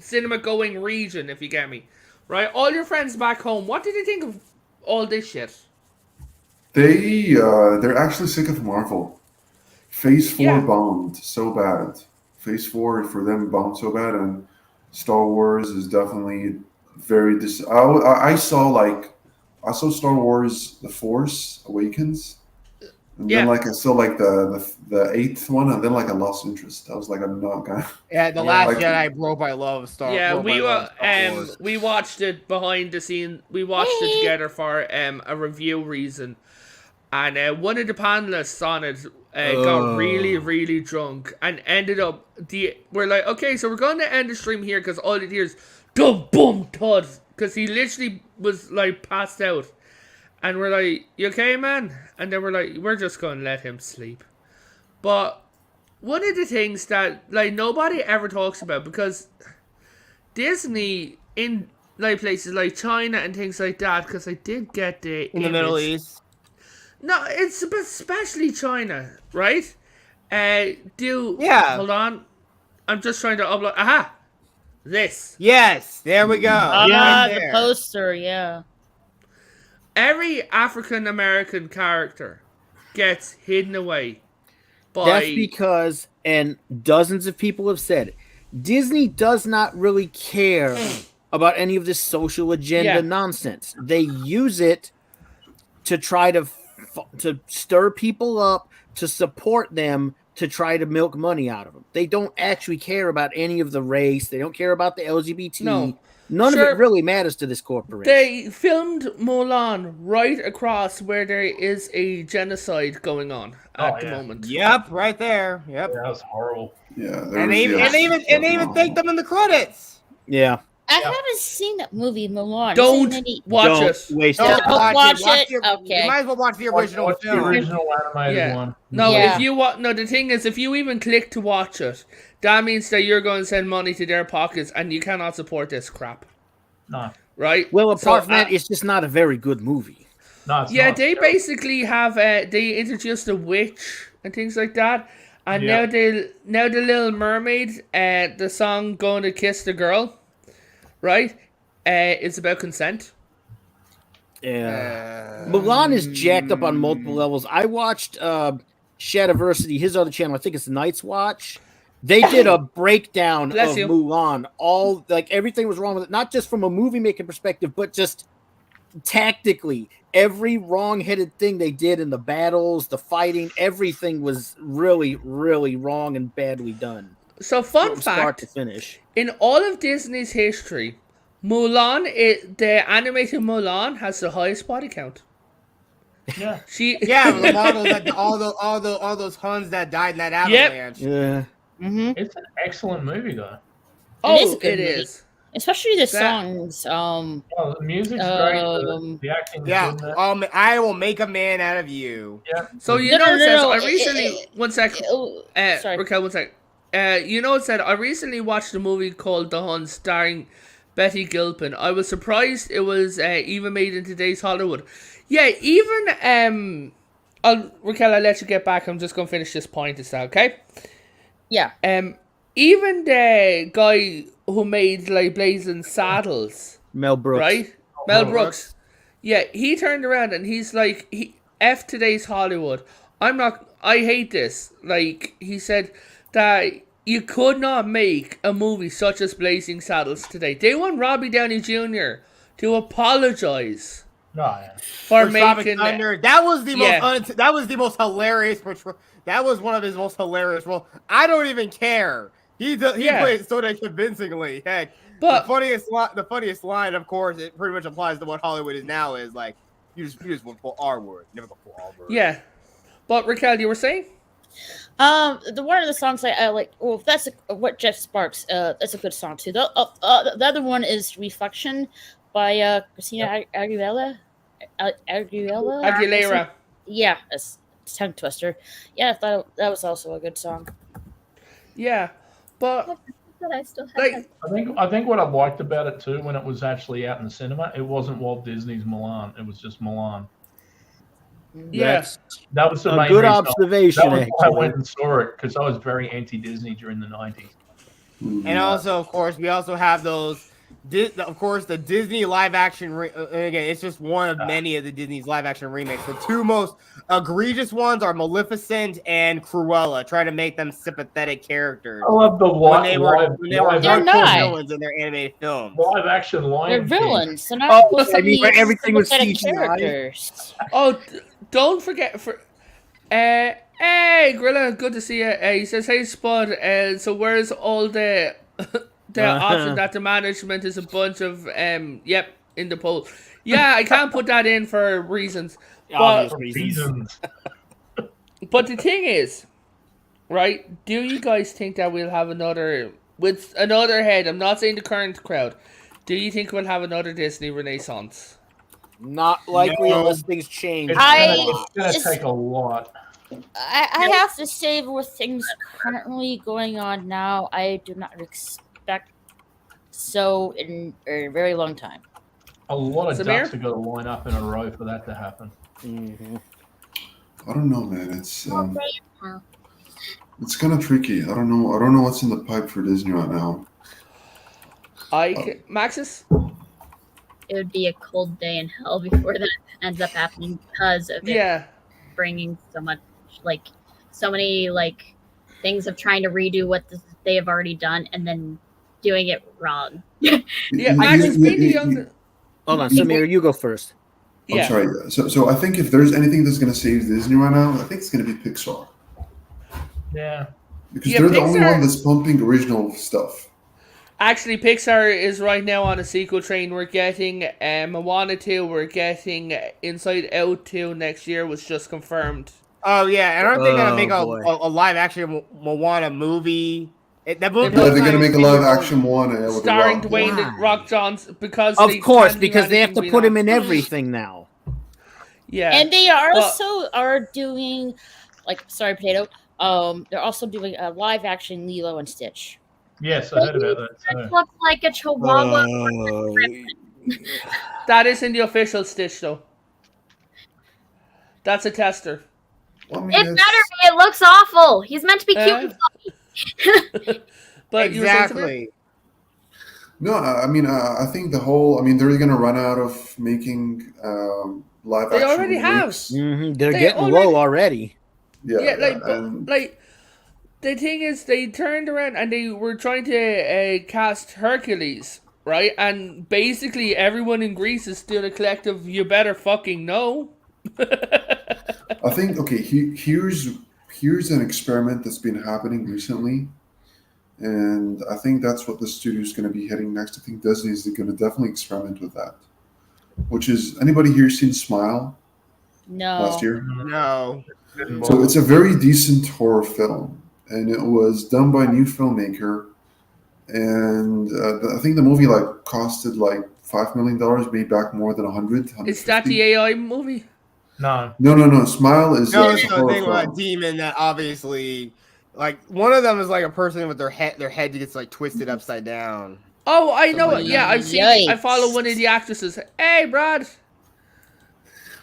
cinema going region, if you get me, right? All your friends back home, what did you think of all this shit? They're actually sick of Marvel. Phase 4 Yeah. bombed so bad. Phase 4 for them bombed so bad, and Star Wars is definitely very I saw Star Wars The Force Awakens, and then Yeah. like I saw like the eighth one, and then like I lost interest. I was like, I'm not gonna. Yeah, the Last like- Jedi broke my love of Star. Yeah, broke my we love of Star Wars. we watched it behind the scene. We watched it together for a review reason, and one of the panelists on it got really drunk and ended up we're like, okay, so we're going to end the stream here because all it hears dum boom thud because he literally was like passed out, and we're like, you okay, man? And then we're like, we're just going to let him sleep. But one of the things that like nobody ever talks about, because Disney in like places like China and things like that, because I did get the In the Middle image. East. No, it's especially China, right? Yeah. Hold on, I'm just trying to upload. Aha, this. Yes, there we go. Ah, Right the there. poster, yeah. Every African American character gets hidden away by. That's because, and dozens of people have said it, Disney does not really care about any of this social agenda Yeah. nonsense. They use it to try to stir people up, to support them, to try to milk money out of them. They don't actually care about any of the race. They don't care about the LGBT. No. None of Sure. it really matters to this corporation. They filmed Mulan right across where there is a genocide going on at the moment. Yep, right there. Yep. Yeah, that was horrible. Yeah, And they even thanked them in the credits. Yeah. I haven't seen that movie, Mulan. Don't Isn't it- watch Don't it. waste Don't your time. watch it? You Okay. might as well watch the original Watch the film. original animated Yeah. one. No, Yeah. if you no, the thing is, if you even click to watch it, that means that you're going to send money to their pockets, and you cannot support this crap, No, right? Well, apart So, from that, it's just not a very good movie. no, it's yeah, not. they basically have they introduced a witch and things like that, and Yeah. now the Little Mermaid, the song "Going to Kiss the Girl," right? It's about consent. Yeah. Mulan is jacked up on multiple levels. I watched Shadiversity, his other channel, I think it's Night's Watch. They did a breakdown Bless of you. Mulan. All like everything was wrong with it, not just from a movie making perspective, but just tactically. Every wrong-headed thing they did in the battles, the fighting, everything was really, really wrong and badly done. So, fun From start to fact: finish. in all of Disney's history, Mulan, the animated Mulan, has the highest body count. Yeah. She, Yeah, the models that all those Huns that died in that avalanche. Yeah. Mhm. It's an excellent movie, though. oh, It is a good it movie. is. Especially the That- songs. Oh, the music's great. The acting's Yeah, good in it. I will make a man out of you. Yeah. So you No, know no, it no, says no, I it- recently it- one sec. Oh, sorry. Raquel, one sec. You know it said I recently watched a movie called The Hun starring Betty Gilpin. I was surprised it was even made in today's Hollywood. Yeah, even Raquel, I'll let you get back. I'm just gonna finish this point. Is that okay? Yeah. Even the guy who made like Blazing Saddles, Mel Brooks. right? Mel Brooks. Yeah, he turned around and he's like, F today's Hollywood. I hate this. Like, he said that you could not make a movie such as Blazing Saddles today. They want Robbie Downey Jr. to apologize Oh, yeah. for Tropic making Thunder. That was the Yeah. most that was the most hilarious portrayal. That was one of his most hilarious roles. I don't even care. He Yeah. played so damn convincingly. Heck, But- the funniest line, of course, it pretty much applies to what Hollywood is now. Is like You just went full R word. Never go full R word. Yeah. But Raquel, you were saying? The one of the songs I like. Well, that's what Jeff Sparks. That's a good song too. The other one is "Reflection" by Christina Aguilera. Aguilera. Yeah, it's tongue twister. Yeah, I thought that was also a good song. Yeah, but But I still have like, I think what I liked about it too, when it was actually out in the cinema, it wasn't Walt Disney's Mulan. It was just Mulan. yeah, That's That was the a main good reason. observation, That was why I actually. went and saw it, because I was very anti-Disney during the 90s. And also, of course, we also have those. Of course, the Disney live action. Again, it's just one of many of the Disney's live action remakes. The two most egregious ones are Maleficent and Cruella, trying to make them sympathetic characters I love the when they were They're hardcore not. villains in their animated films. live action They're Lion King. villains. They're not Oh, supposed to I mean, be where everything was sympathetic CGI. characters. oh, don't forget for. Hey, Grilla, good to see you. He says, "Hey, Spud. So where's all the the option that the management is a bunch of Yep, in the poll. Yeah, I can't put that in for reasons. Obvious But reasons. but the thing is, right? Do you guys think that we'll have another with another head? I'm not saying the current crowd. Do you think we'll have another Disney Renaissance? Not likely No. unless things change. It's gonna it's- take a lot. I have to say, with things currently going on now, I do not expect so in a very long time. A lot of Samir? ducks have got to line up in a row for that to happen. Mhm. I don't know, man. It's kind of tricky. I don't know what's in the pipe for Disney right now. Maxis? it would be a cold day in hell before that ends up happening because of it Yeah. bringing so much, like, so many, like, things of trying to redo what they have already done and then doing it wrong. Yeah, Maxis, being the young. Hold on, Samir, you go first. I'm Yeah. sorry. So I think if there's anything that's going to save Disney right now, I think it's going to be Pixar. Yeah. Because Yeah, they're the only Pixar- one that's pumping original stuff. Actually, Pixar is right now on a sequel train. We're getting Moana 2, we're getting Inside Out 2 next year, was just confirmed. Oh yeah, and aren't they gonna Oh, make boy. a live action Moana movie? That Yeah, movie Yeah, they're going to make a live live action one with The Starring Rock. Dwayne Why? The Rock Johnson, because Of they course, can't do because they have to anything put him without- in everything now. Yeah. And they are But- also are doing, like, sorry, Potato. They're also doing a live action Lilo and Stitch. Yes, I heard about that. It So. looks like a chihuahua. That isn't the official Stitch, though. That's a tester. Well, I mean, It better be. It looks awful. He's meant to be cute and fluffy. But you were saying something? exactly. No, I mean, I think the whole. I mean, they're going to run out of making live They action. already have. remakes. They're They getting already- low already. Yeah, and the thing is, they turned around and they were trying to cast Hercules, right? And basically, everyone in Greece is still a collective. You better fucking know. I think here's an experiment that's been happening recently, and I think that's what the studio's going to be heading next. I think Disney is going to definitely experiment with that. Which is, anybody here seen Smile No. last year? No. So it's a very decent horror film, and it was done by a new filmmaker. And I think the movie costed $5 million, made back more than 100. Is that the AI movie? No. No. Smile is No, a it's the horror thing about a film. demon that obviously, like, one of them is like a person with their head gets like twisted upside down. Oh, I know it. Yeah, I've seen it. I Yikes. follow one of the actresses. Hey, Brad.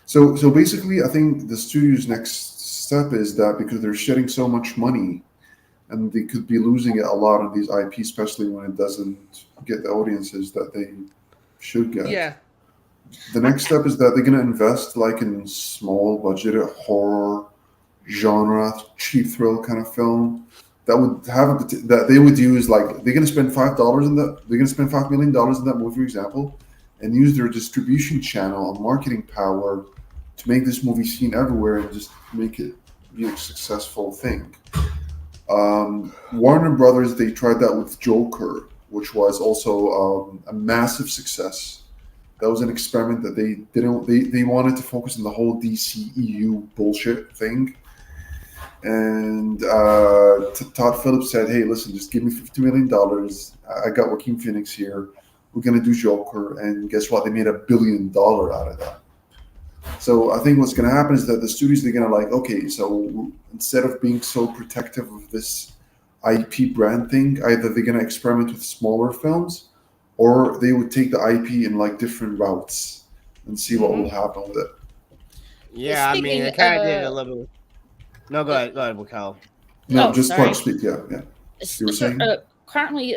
So basically, I think the studio's next step is that because they're shedding so much money, and they could be losing a lot on these IP, especially when it doesn't get the audiences that they should get. Yeah. The next step is that they're going to invest in small budgeted horror genre, cheap thrill kind of film that would have that they would use they're going to spend $5 in that. They're going to spend $5 million in that movie, for example, and use their distribution channel and marketing power to make this movie seen everywhere and just make it be a successful thing. Warner Brothers, they tried that with Joker, which was also a massive success. That was an experiment that they didn't. They wanted to focus on the whole DCEU bullshit thing. And Todd Phillips said, "Hey, listen, just give me $50 million. I got Joaquin Phoenix here. We're gonna do Joker." And guess what? They made $1 billion out of that. So I think what's gonna happen is that the studios, they're gonna like, okay, so instead of being so protective of this IP brand thing, either they're gonna experiment with smaller films, or they would take the IP in like different routes and see what will happen with it. Yeah, I mean, it kind of did a little. No, go ahead, Raquel. No, Oh, just sorry. speak. Yeah. You were saying? Currently,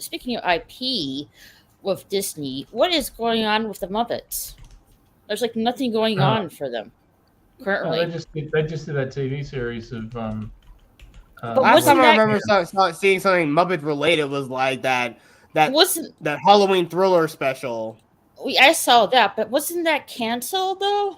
speaking of IP with Disney, what is going on with the Muppets? There's like nothing going on for them currently. No, they just did that TV series of. But Last time I wasn't remember seeing something Muppet related was like that wasn't Halloween thriller special. I saw that, but wasn't that canceled though?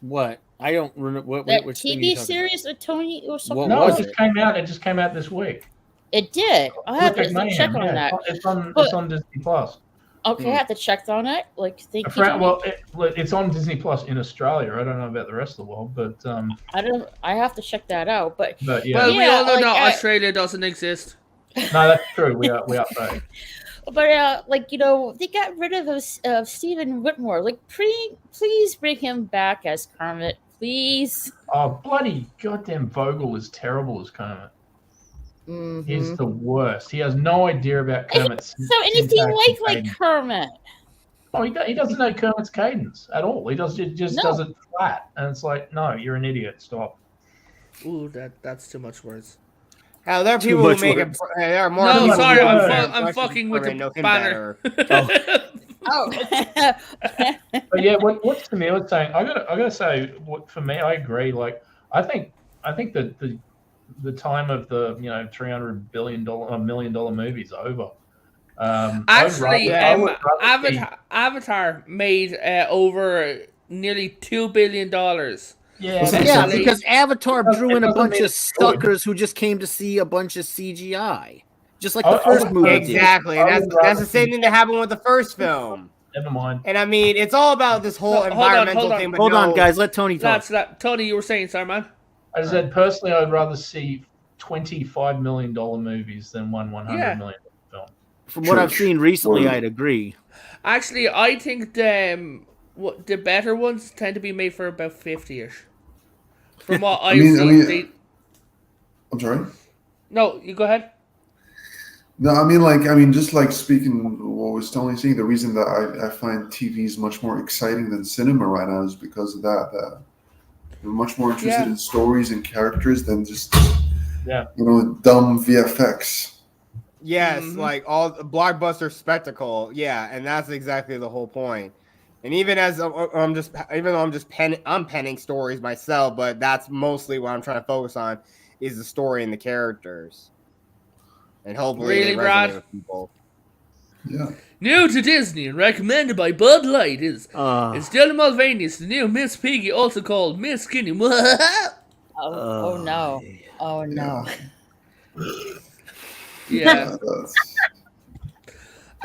What? I don't remember That which thing TV you're talking series with Tony or something. No, was it just came out. It just came out this week. It did. I have Look at to Mayhem, check on yeah. that. It's on But- Disney Plus. Okay, I have to check on it. Like, thank you. Well, it's on Disney Plus in Australia. I don't know about the rest of the world, but I have to check that out. But yeah. Well, we all know like, that Australia doesn't exist. No, that's true. We update. But like they got rid of Stephen Whitmore. Like, please bring him back as Kermit, please. Oh, bloody goddamn Vogel is terrible as Kermit. Mm-hmm. He's the worst. He has no idea about Kermit's. So anything like Kermit. Oh, he doesn't know Kermit's cadence at all. He does it flat, and it's like, no, you're an idiot. Stop. Ooh, that's too much words. There are people who make it. There are more. No, people sorry, who I'm make fucking with the know him banner. better. Oh. But yeah, what Camille was saying, I gotta say, for me, I agree. Like, I think that the time of the $300 million movie is over. Actually, see- Avatar made over nearly $2 billion. Yeah, because Avatar drew in a doesn't bunch mean of it's good. suckers who just came to see a bunch of CGI, just like the first movie did. Exactly, and that's the same thing that happened with the first film. Never mind. And I mean, it's all about this whole environmental thing. But Hold on, guys. Let Tony talk. Tony, you were saying, sorry, man. I said personally, I'd rather see $25 million movies than $100 million film. From what I've seen recently, I'd agree. Actually, I think the better ones tend to be made for about 50-ish. From what I've seen. I'm sorry? No, you go ahead. No, I mean, just like speaking what was Tony saying, the reason that I find TV is much more exciting than cinema right now is because of that. I'm much more interested in stories and characters than just dumb VFX. Yes, like all blockbuster spectacle. Yeah, and that's exactly the whole point. And even as I'm penning stories myself, but that's mostly what I'm trying to focus on is the story and the characters, and hopefully Really, they Brad? resonate with people. Yeah. New to Disney and recommended by Bud Light is Stella Mulvaney's the new Miss Piggy, also called Miss Skinny. Oh no! Oh no! Yeah.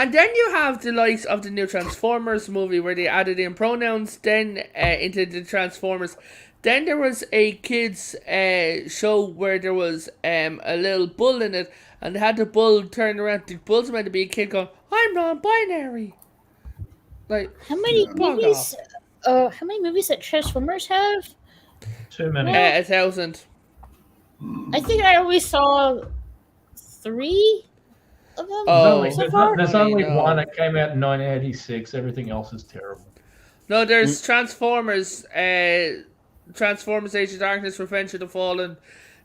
And then you have the likes of the new Transformers movie where they added in pronouns then into the Transformers. Then there was a kids show where there was a little bull in it, and they had the bull turn around. The bull's meant to be a kid going, "I'm non-binary." Like, how many movies? How many movies that Transformers have? Too many. 1,000. I think I always saw 3 of them. There's only one that came out in 1986. Everything else is terrible. No, there's Transformers. Transformers: Age of Darkness, Revenge of the Fallen.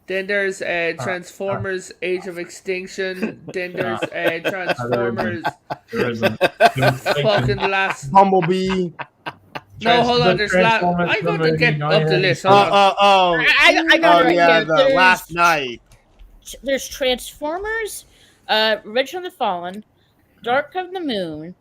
Then there's Transformers: Age of Extinction. Then there's Transformers. There isn't. Fucking last. Bumblebee. No, hold on. There's last. I got to get up the list. Hold on. I got it right here. The Last Night. There's Transformers, Revenge of the Fallen, Dark of the Moon,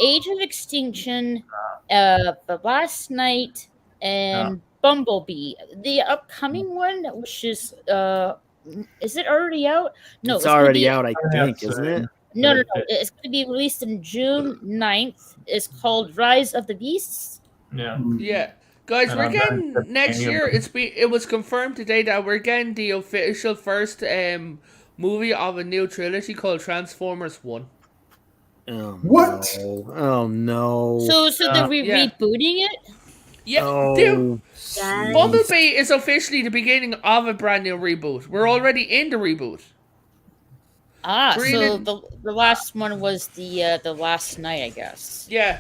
Age of Extinction, The Last Night, and Bumblebee. The upcoming one, which is it already out? No, it's already out, I think, isn't it? No, no, no. It's going to be released in June 9th. It's called Rise of the Beasts. Yeah. Yeah. Guys, And we're I'm going getting to next any of year. them. It was confirmed today that we're getting the official first movie of a new trilogy called Transformers One. Oh, What? No. Oh no. So they're Yeah. rebooting it? Yeah, dude. Oh, Guys. Bumblebee is officially the beginning of a brand new reboot. We're already in the reboot. Ah, Green so and- the last one was the last night, I guess. Yeah.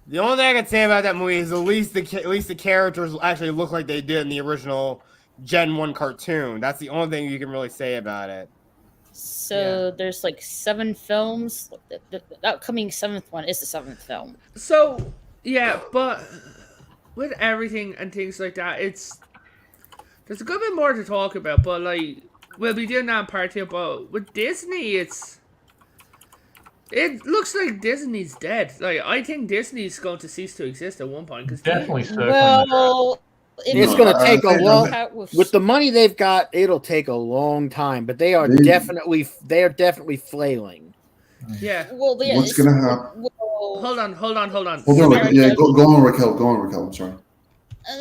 The only thing I can say about that movie is at least the characters actually look like they did in the original Gen 1 cartoon. That's the only thing you can really say about it. So there's like 7 films. The upcoming 7th one is the 7th film. So, yeah, but with everything and things like that, there's a good bit more to talk about, but like we'll be doing that in part 2. But with Disney, it looks like Disney's dead. Like I think Disney's going to cease to exist at one point because Definitely circling Well, it's No, going to I take a think- long. With the money they've got, it'll take a long time. But they are definitely flailing. yeah. Well, yeah, What's gonna happen? Well, Hold on. Hold on, Sorry, yeah, go on, Raquel. Go on, Raquel. I'm sorry.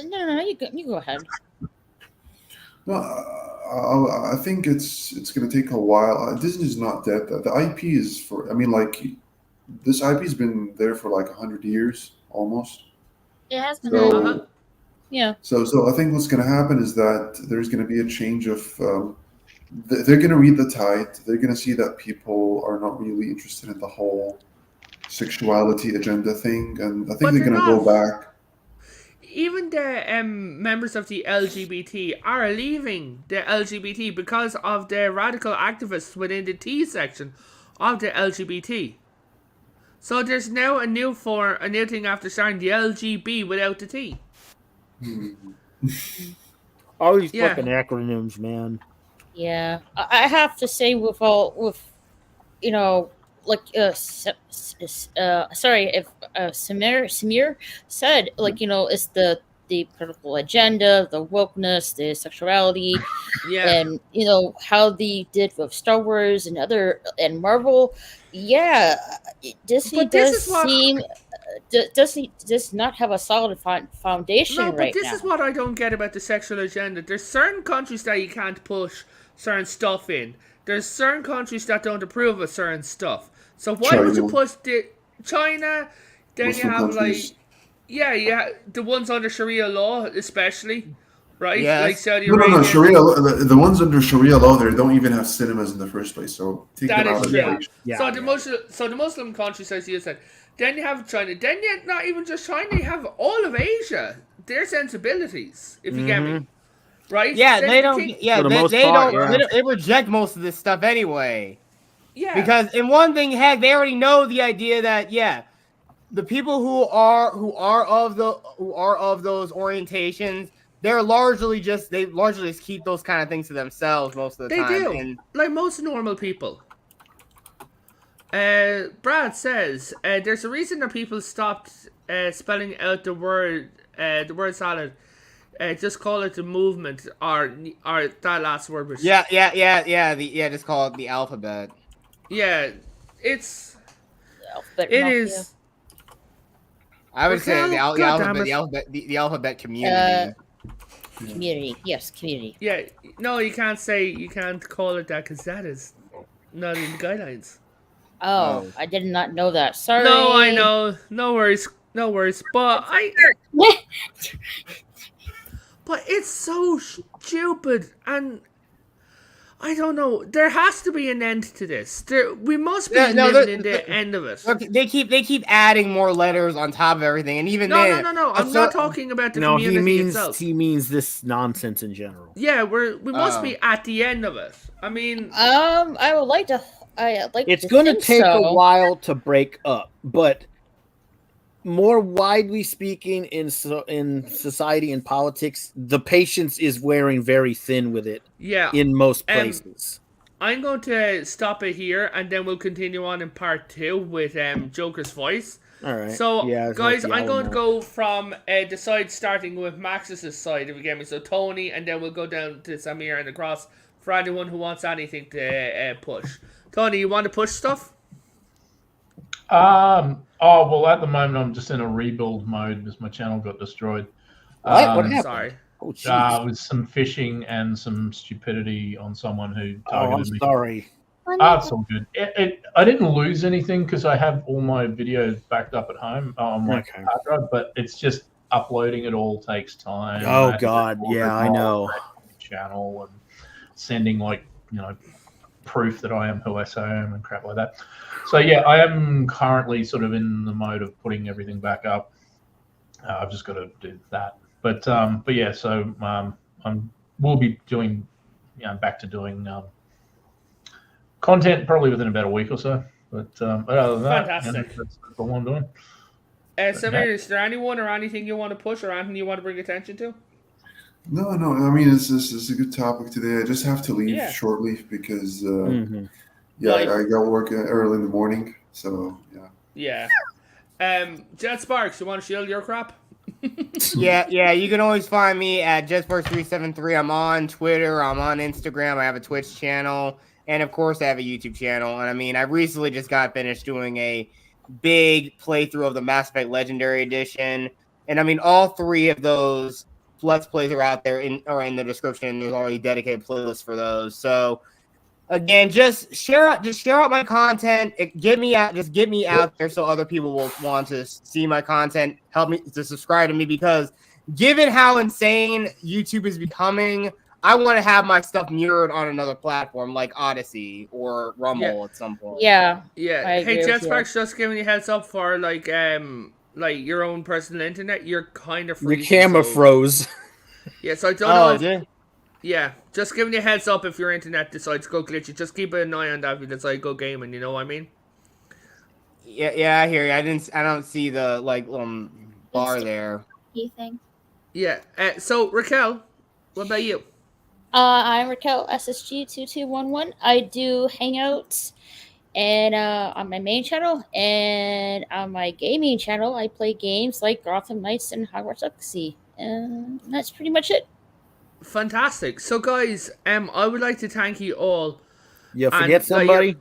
no, you go ahead. No, I think it's going to take a while. Disney's not dead. The IP is for. I mean, like this IP's been there for like 100 years almost. It has been. So, Uh-huh. Yeah. so I think what's going to happen is that there's going to be a change of. They're going to read the tide. They're going to see that people are not really interested in the whole sexuality agenda thing, and I think But they're going to they're go back. Even the members of the LGBT are leaving the LGBT because of the radical activists within the T section of the LGBT. So there's now a new thing after starting the LGB without the T. All these Yeah. fucking acronyms, man. Yeah, I have to say with you know, like sorry if Samir said like it's the political agenda, the wokeness, the sexuality, Yeah. and how they did with Star Wars and Marvel. Yeah, Disney But this does is what- seem does not have a solid foundation No, but right this now. is what I don't get about the sexual agenda. There's certain countries that you can't push certain stuff in. There's certain countries that don't approve of certain stuff. So why would you China. push China? Then Muslim you have countries. yeah, the ones under Sharia law, especially, right? Yes. Like Saudi No, Arabia. Sharia. The ones under Sharia law there don't even have cinemas in the first place. So take That them is out of true. the equation. So the Muslim countries, as you said, then you have China. Then you not even just China. You have all of Asia. Their sensibilities, if you get me, right? Yeah, Then they the don't. king- Yeah, For the they, most they part, don't. yeah. They don't. They reject most of this stuff anyway. Yeah. Because in one thing, heck, they already know the idea that the people who are of those orientations, they largely just keep those kind of things to themselves most of the They time. do. And Like most normal people. Brad says there's a reason that people stopped spelling out the word salad. Just call it the movement or that last word was just call it the alphabet. yeah. It's Alphabet it Mafia. is I would say Raquel, the alphabet community. Community, yes, community. yeah. No, you can't call it that because that is not in the guidelines. Oh, I did not know that. Sorry. No, I know. No worries. But but it's so stupid, and I don't know. There has to be an end to this. We must be living in the end of it. Look, they keep adding more letters on top of everything, and even No. then, I'm not talking about the No, community itself. he means this nonsense in general. Yeah, we must be at the end of it. I mean, I would like to. It's to going to think take so. a while to break up, but more widely speaking, in society and politics, the patience is wearing very thin with it. yeah. In most places. I'm going to stop it here, and then we'll continue on in part 2 with Joker's voice. All right. So, Yeah, it's guys, like the I'm going to Alamo. go from the side starting with Max's side, if you get me. So, Tony, and then we'll go down to Samir and across for anyone who wants anything to push. Tony, you want to push stuff? Oh well, at the moment I'm just in a rebuild mode because my channel got destroyed. What happened? Sorry. Oh, jeez. With some phishing and some stupidity on someone who Oh, I'm targeted me. sorry. It's all good. I didn't lose anything because I have all my videos backed up at home on my Okay. hard drive, but it's just uploading it all takes time. I Oh had to God, record yeah, it I on know. my channel and sending proof that I am who I say I am and crap like that. So yeah, I am currently sort of in the mode of putting everything back up. I've just got to do that. But yeah, so we'll be doing, back to doing content probably within about a week or so. But other than that, Fantastic. that's all I'm doing. Samir, is there anyone or anything you want to push or anything you want to bring attention to? No. I mean, it's a good topic today. I just have to leave Yeah. shortly because Mhm. I got work early in the morning. So yeah. Yeah. Jet Sparks, you want to shield your crap? Yeah, you can always find me at JetSparks373. I'm on Twitter, I'm on Instagram, I have a Twitch channel, and of course I have a YouTube channel. And I mean, I recently just got finished doing a big playthrough of the Mass Effect Legendary Edition. And I mean, all three of those Let's Plays are out there in the description. There's already dedicated playlists for those. So again, just share out my content. Get me out there so other people will want to see my content. Help me to subscribe to me, because given how insane YouTube is becoming, I want to have my stuff mirrored on another platform like Odyssey or Rumble at some point. Yeah. Yeah. I agree Hey, with Jet you. Sparks, just giving you a heads up for like your own personal internet. You're kind of Your freezing. camera so- froze. Yeah, so I don't know. Oh, If, did? yeah, just giving you a heads up if your internet decides to go glitchy. Just keep an eye on that if you decide to go gaming. You know what I mean? Yeah, I hear you. I don't see the bar there. Thing. Yeah. So Raquel, what about you? I'm Raquel SSG2211. I do hangouts and on my main channel, and on my gaming channel, I play games like Gotham Knights and Hogwarts Legacy. And that's pretty much it. Fantastic. So guys, I would like to thank you all. You And, forget somebody?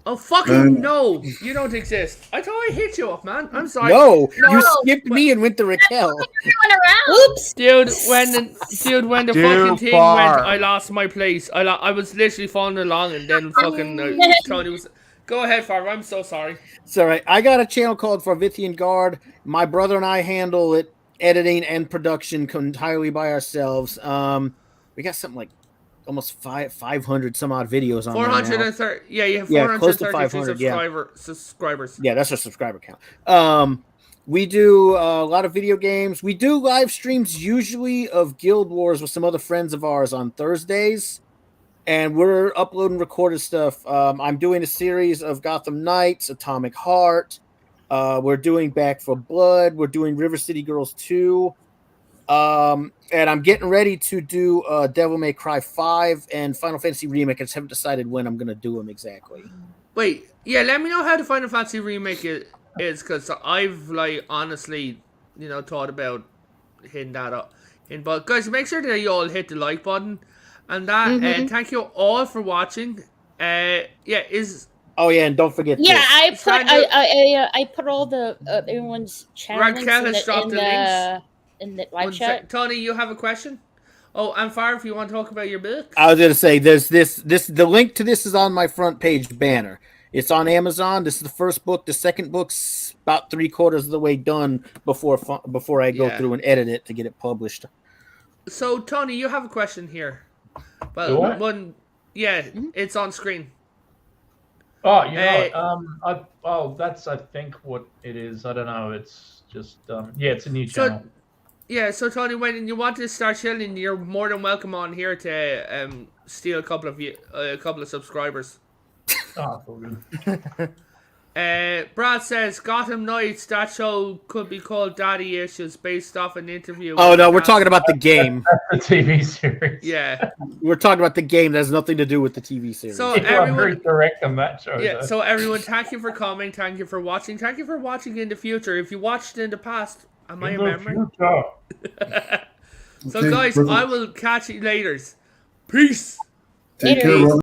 Oh fucking no! You don't exist. I thought I hit you up, man. I'm sorry. No, you No, skipped me and went to Raquel. Everyone around. Oops. Dude, when the Too fucking thing far. went, I lost my place. I was literally following along, and then fucking Tony was. Go ahead, Farver. I'm so sorry. It's all right. I got a channel called Farvithian Guard. My brother and I handle it, editing and production entirely by ourselves. We got something like almost 500 some odd videos on there now. 430. Yeah, you have Yeah, close to 433 500, subscribers. Yeah, that's our subscriber count. We do a lot of video games. We do live streams usually of Guild Wars with some other friends of ours on Thursdays. And we're uploading recorded stuff. I'm doing a series of Gotham Knights, Atomic Heart. We're doing Back for Blood. We're doing River City Girls 2. And I'm getting ready to do Devil May Cry 5 and Final Fantasy Remake. I just haven't decided when I'm going to do them exactly. Wait, yeah, let me know how the Final Fantasy remake is, because I've honestly, thought about hitting that up. But guys, make sure that you all hit the like button, and that. Thank you all for watching. Oh yeah, and don't forget. Yeah, this. I put all the everyone's channel Raquel links has dropped the links. In the live chat. Tony, you have a question? Oh, and Fire, if you want to talk about your book. I was going to say, there's the link to this is on my front page banner. It's on Amazon. This is the first book. The second book's about 3/4 of the way done before I go through and edit it to get it published. So, Tony, you have a question here. Do I? One, it's on screen. Oh, that's I think what it is. I don't know. It's just it's a new channel. So Tony, when you want to start chilling, you're more than welcome on here to steal a couple of subscribers. Oh, it's all good. Brad says Gotham Knights, that show could be called Daddy Issues, based off an interview. Oh no, we're talking about the game. That's the TV series. Yeah, we're talking about the game. That has nothing to do with the TV series. So I'm very direct on that show. Yeah. Though. So everyone, thank you for coming. Thank you for watching. Thank you for watching in the future. If you watched in the past, am I remembering? So guys, I will catch you later. Peace. Take care, brother.